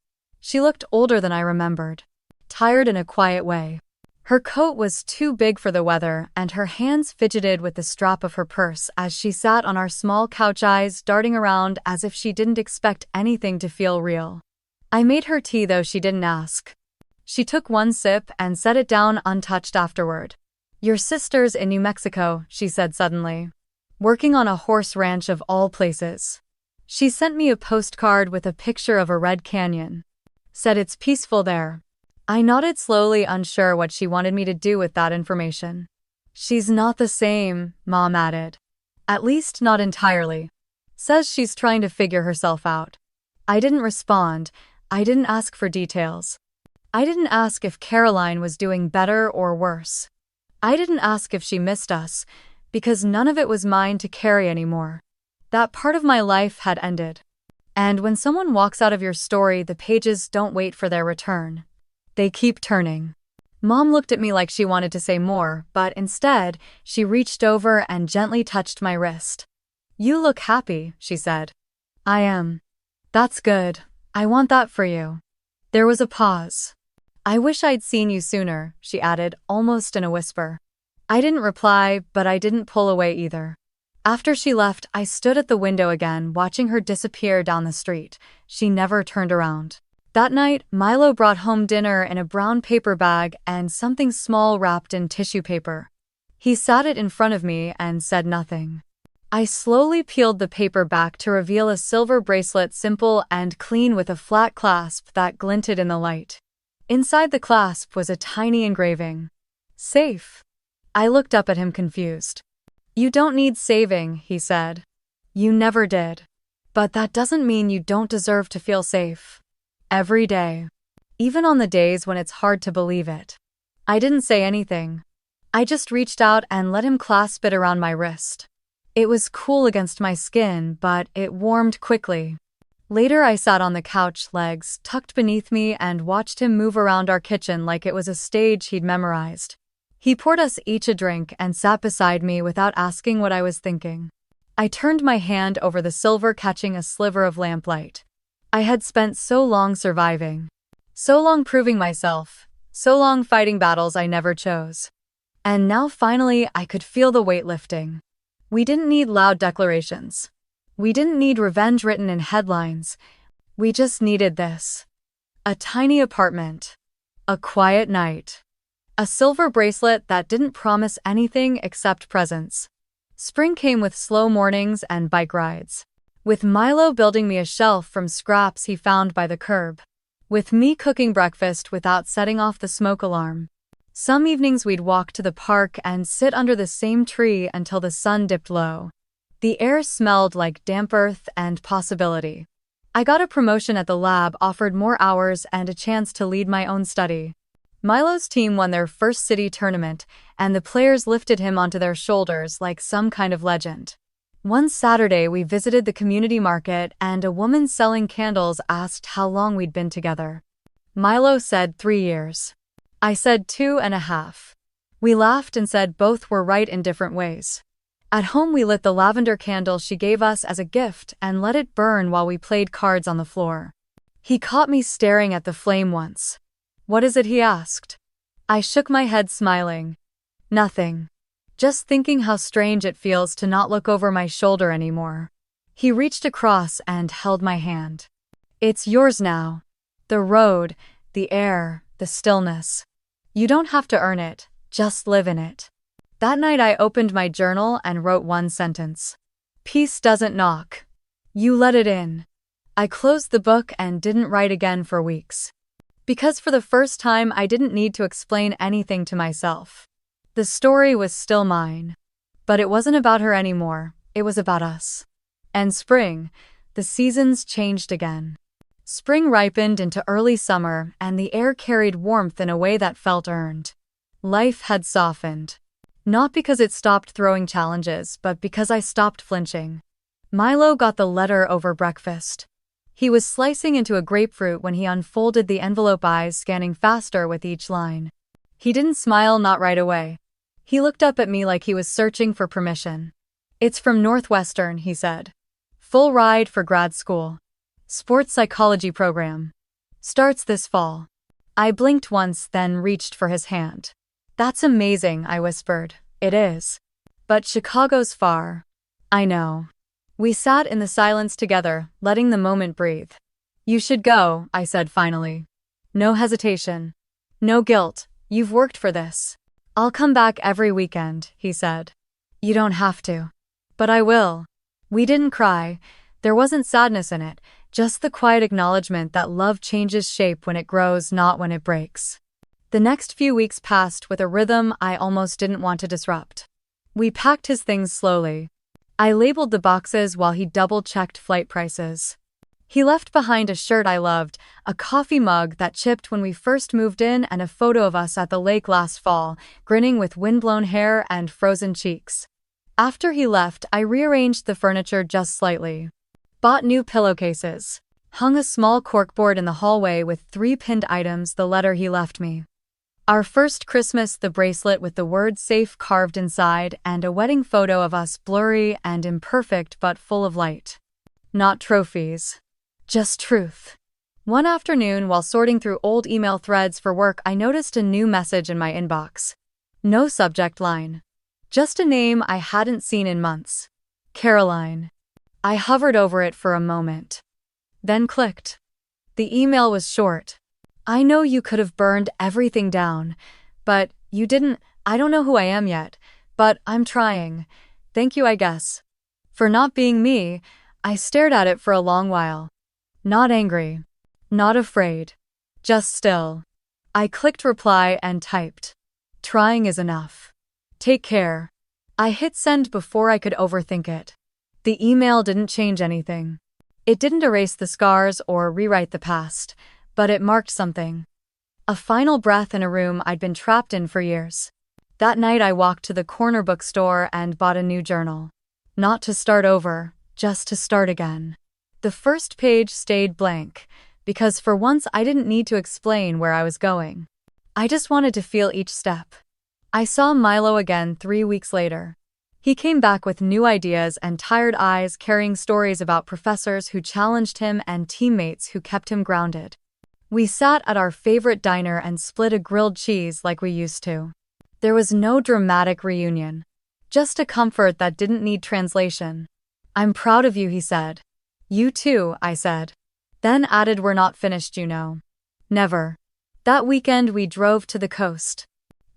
She looked older than I remembered, tired in a quiet way. Her coat was too big for the weather, and her hands fidgeted with the strap of her purse as she sat on our small couch, eyes darting around as if she didn't expect anything to feel real. I made her tea, though she didn't ask. She took one sip and set it down untouched afterward. "Your sister's in New Mexico," she said suddenly. "Working on a horse ranch of all places." She sent me a postcard with a picture of a red canyon. Said it's peaceful there. I nodded slowly, unsure what she wanted me to do with that information. "She's not the same," Mom added. "At least not entirely. Says she's trying to figure herself out." I didn't respond. I didn't ask for details. I didn't ask if Caroline was doing better or worse. I didn't ask if she missed us, because none of it was mine to carry anymore. That part of my life had ended. And when someone walks out of your story, the pages don't wait for their return. They keep turning. Mom looked at me like she wanted to say more, but instead, she reached over and gently touched my wrist. "You look happy," she said. "I am." "That's good. I want that for you." There was a pause. "I wish I'd seen you sooner," she added, almost in a whisper. I didn't reply, but I didn't pull away either. After she left, I stood at the window again, watching her disappear down the street. She never turned around. That night, Milo brought home dinner in a brown paper bag and something small wrapped in tissue paper. He sat it in front of me and said nothing. I slowly peeled the paper back to reveal a silver bracelet, simple and clean, with a flat clasp that glinted in the light. Inside the clasp was a tiny engraving. "Safe." I looked up at him, confused. "You don't need saving," he said. "You never did. But that doesn't mean you don't deserve to feel safe. Every day. Even on the days when it's hard to believe it." I didn't say anything. I just reached out and let him clasp it around my wrist. It was cool against my skin, but it warmed quickly. Later, I sat on the couch, legs tucked beneath me, and watched him move around our kitchen like it was a stage he'd memorized. He poured us each a drink and sat beside me without asking what I was thinking. I turned my hand over the silver, catching a sliver of lamplight. I had spent so long surviving. So long proving myself. So long fighting battles I never chose. And now finally I could feel the weight lifting. We didn't need loud declarations. We didn't need revenge written in headlines. We just needed this. A tiny apartment. A quiet night. A silver bracelet that didn't promise anything except presence. Spring came with slow mornings and bike rides. With Milo building me a shelf from scraps he found by the curb. With me cooking breakfast without setting off the smoke alarm. Some evenings we'd walk to the park and sit under the same tree until the sun dipped low. The air smelled like damp earth and possibility. I got a promotion at the lab, offered more hours and a chance to lead my own study. Milo's team won their first city tournament, and the players lifted him onto their shoulders like some kind of legend. One Saturday, we visited the community market, and a woman selling candles asked how long we'd been together. Milo said 3 years. I said 2.5. We laughed and said both were right in different ways. At home, we lit the lavender candle she gave us as a gift and let it burn while we played cards on the floor. He caught me staring at the flame once. "What is it?" he asked. I shook my head, smiling. "Nothing. Just thinking how strange it feels to not look over my shoulder anymore." He reached across and held my hand. "It's yours now. The road, the air, the stillness. You don't have to earn it, just live in it. That night I opened my journal and wrote one sentence. Peace doesn't knock. You let it in. I closed the book and didn't write again for weeks. Because for the first time I didn't need to explain anything to myself. The story was still mine. But it wasn't about her anymore, it was about us. And spring, the seasons changed again. Spring ripened into early summer and the air carried warmth in a way that felt earned. Life had softened. Not because it stopped throwing challenges, but because I stopped flinching. Milo got the letter over breakfast. He was slicing into a grapefruit when he unfolded the envelope, eyes scanning faster with each line. He didn't smile, not right away. He looked up at me like he was searching for permission. It's from Northwestern, he said. Full ride for grad school. Sports psychology program. Starts this fall. I blinked once, then reached for his hand. That's amazing, I whispered. It is. But Chicago's far. I know. We sat in the silence together, letting the moment breathe. You should go, I said finally. No hesitation. No guilt, you've worked for this. I'll come back every weekend, he said. You don't have to. But I will. We didn't cry. There wasn't sadness in it, just the quiet acknowledgement that love changes shape when it grows, not when it breaks. The next few weeks passed with a rhythm I almost didn't want to disrupt. We packed his things slowly. I labeled the boxes while he double-checked flight prices. He left behind a shirt I loved, a coffee mug that chipped when we first moved in, and a photo of us at the lake last fall, grinning with windblown hair and frozen cheeks. After he left, I rearranged the furniture just slightly. Bought new pillowcases. Hung a small corkboard in the hallway with 3 pinned items, the letter he left me. Our first Christmas, the bracelet with the word safe carved inside, and a wedding photo of us, blurry and imperfect but full of light. Not trophies. Just truth. One afternoon, while sorting through old email threads for work, I noticed a new message in my inbox. No subject line. Just a name I hadn't seen in months. Caroline. I hovered over it for a moment. Then clicked. The email was short. I know you could have burned everything down, but you didn't. I don't know who I am yet, but I'm trying. Thank you, I guess. For not being me. I stared at it for a long while. Not angry. Not afraid. Just still. I clicked reply and typed. Trying is enough. Take care. I hit send before I could overthink it. The email didn't change anything. It didn't erase the scars or rewrite the past, but it marked something. A final breath in a room I'd been trapped in for years. That night I walked to the corner bookstore and bought a new journal. Not to start over, just to start again. The first page stayed blank, because for once I didn't need to explain where I was going. I just wanted to feel each step. I saw Milo again 3 weeks later. He came back with new ideas and tired eyes, carrying stories about professors who challenged him and teammates who kept him grounded. We sat at our favorite diner and split a grilled cheese like we used to. There was no dramatic reunion. Just a comfort that didn't need translation. I'm proud of you, he said. You too, I said. Then added, we're not finished, you know. Never. That weekend we drove to the coast.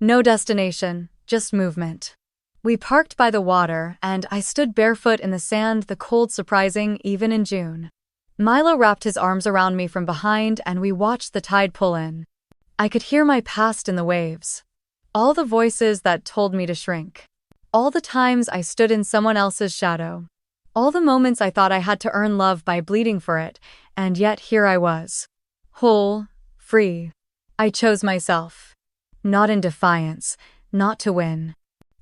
No destination, just movement. We parked by the water, and I stood barefoot in the sand, the cold surprising even in June. Milo wrapped his arms around me from behind, and we watched the tide pull in. I could hear my past in the waves. All the voices that told me to shrink. All the times I stood in someone else's shadow. All the moments I thought I had to earn love by bleeding for it, and yet here I was. Whole, free. I chose myself. Not in defiance, not to win.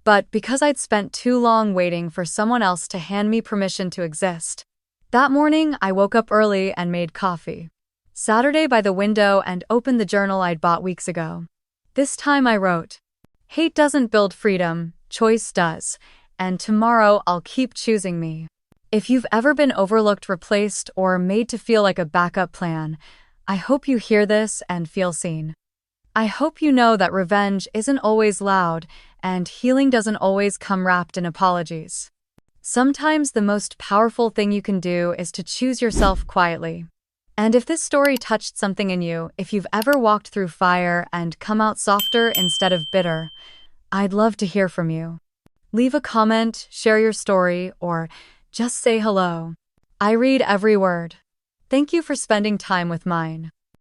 But because I'd spent too long waiting for someone else to hand me permission to exist. That morning, I woke up early and made coffee. Saturday by the window and opened the journal I'd bought weeks ago. This time I wrote, hate doesn't build freedom, choice does, and tomorrow I'll keep choosing me. If you've ever been overlooked, replaced, or made to feel like a backup plan, I hope you hear this and feel seen. I hope you know that revenge isn't always loud, and healing doesn't always come wrapped in apologies. Sometimes the most powerful thing you can do is to choose yourself quietly. And if this story touched something in you, if you've ever walked through fire and come out softer instead of bitter, I'd love to hear from you. Leave a comment, share your story, or just say hello. I read every word. Thank you for spending time with mine.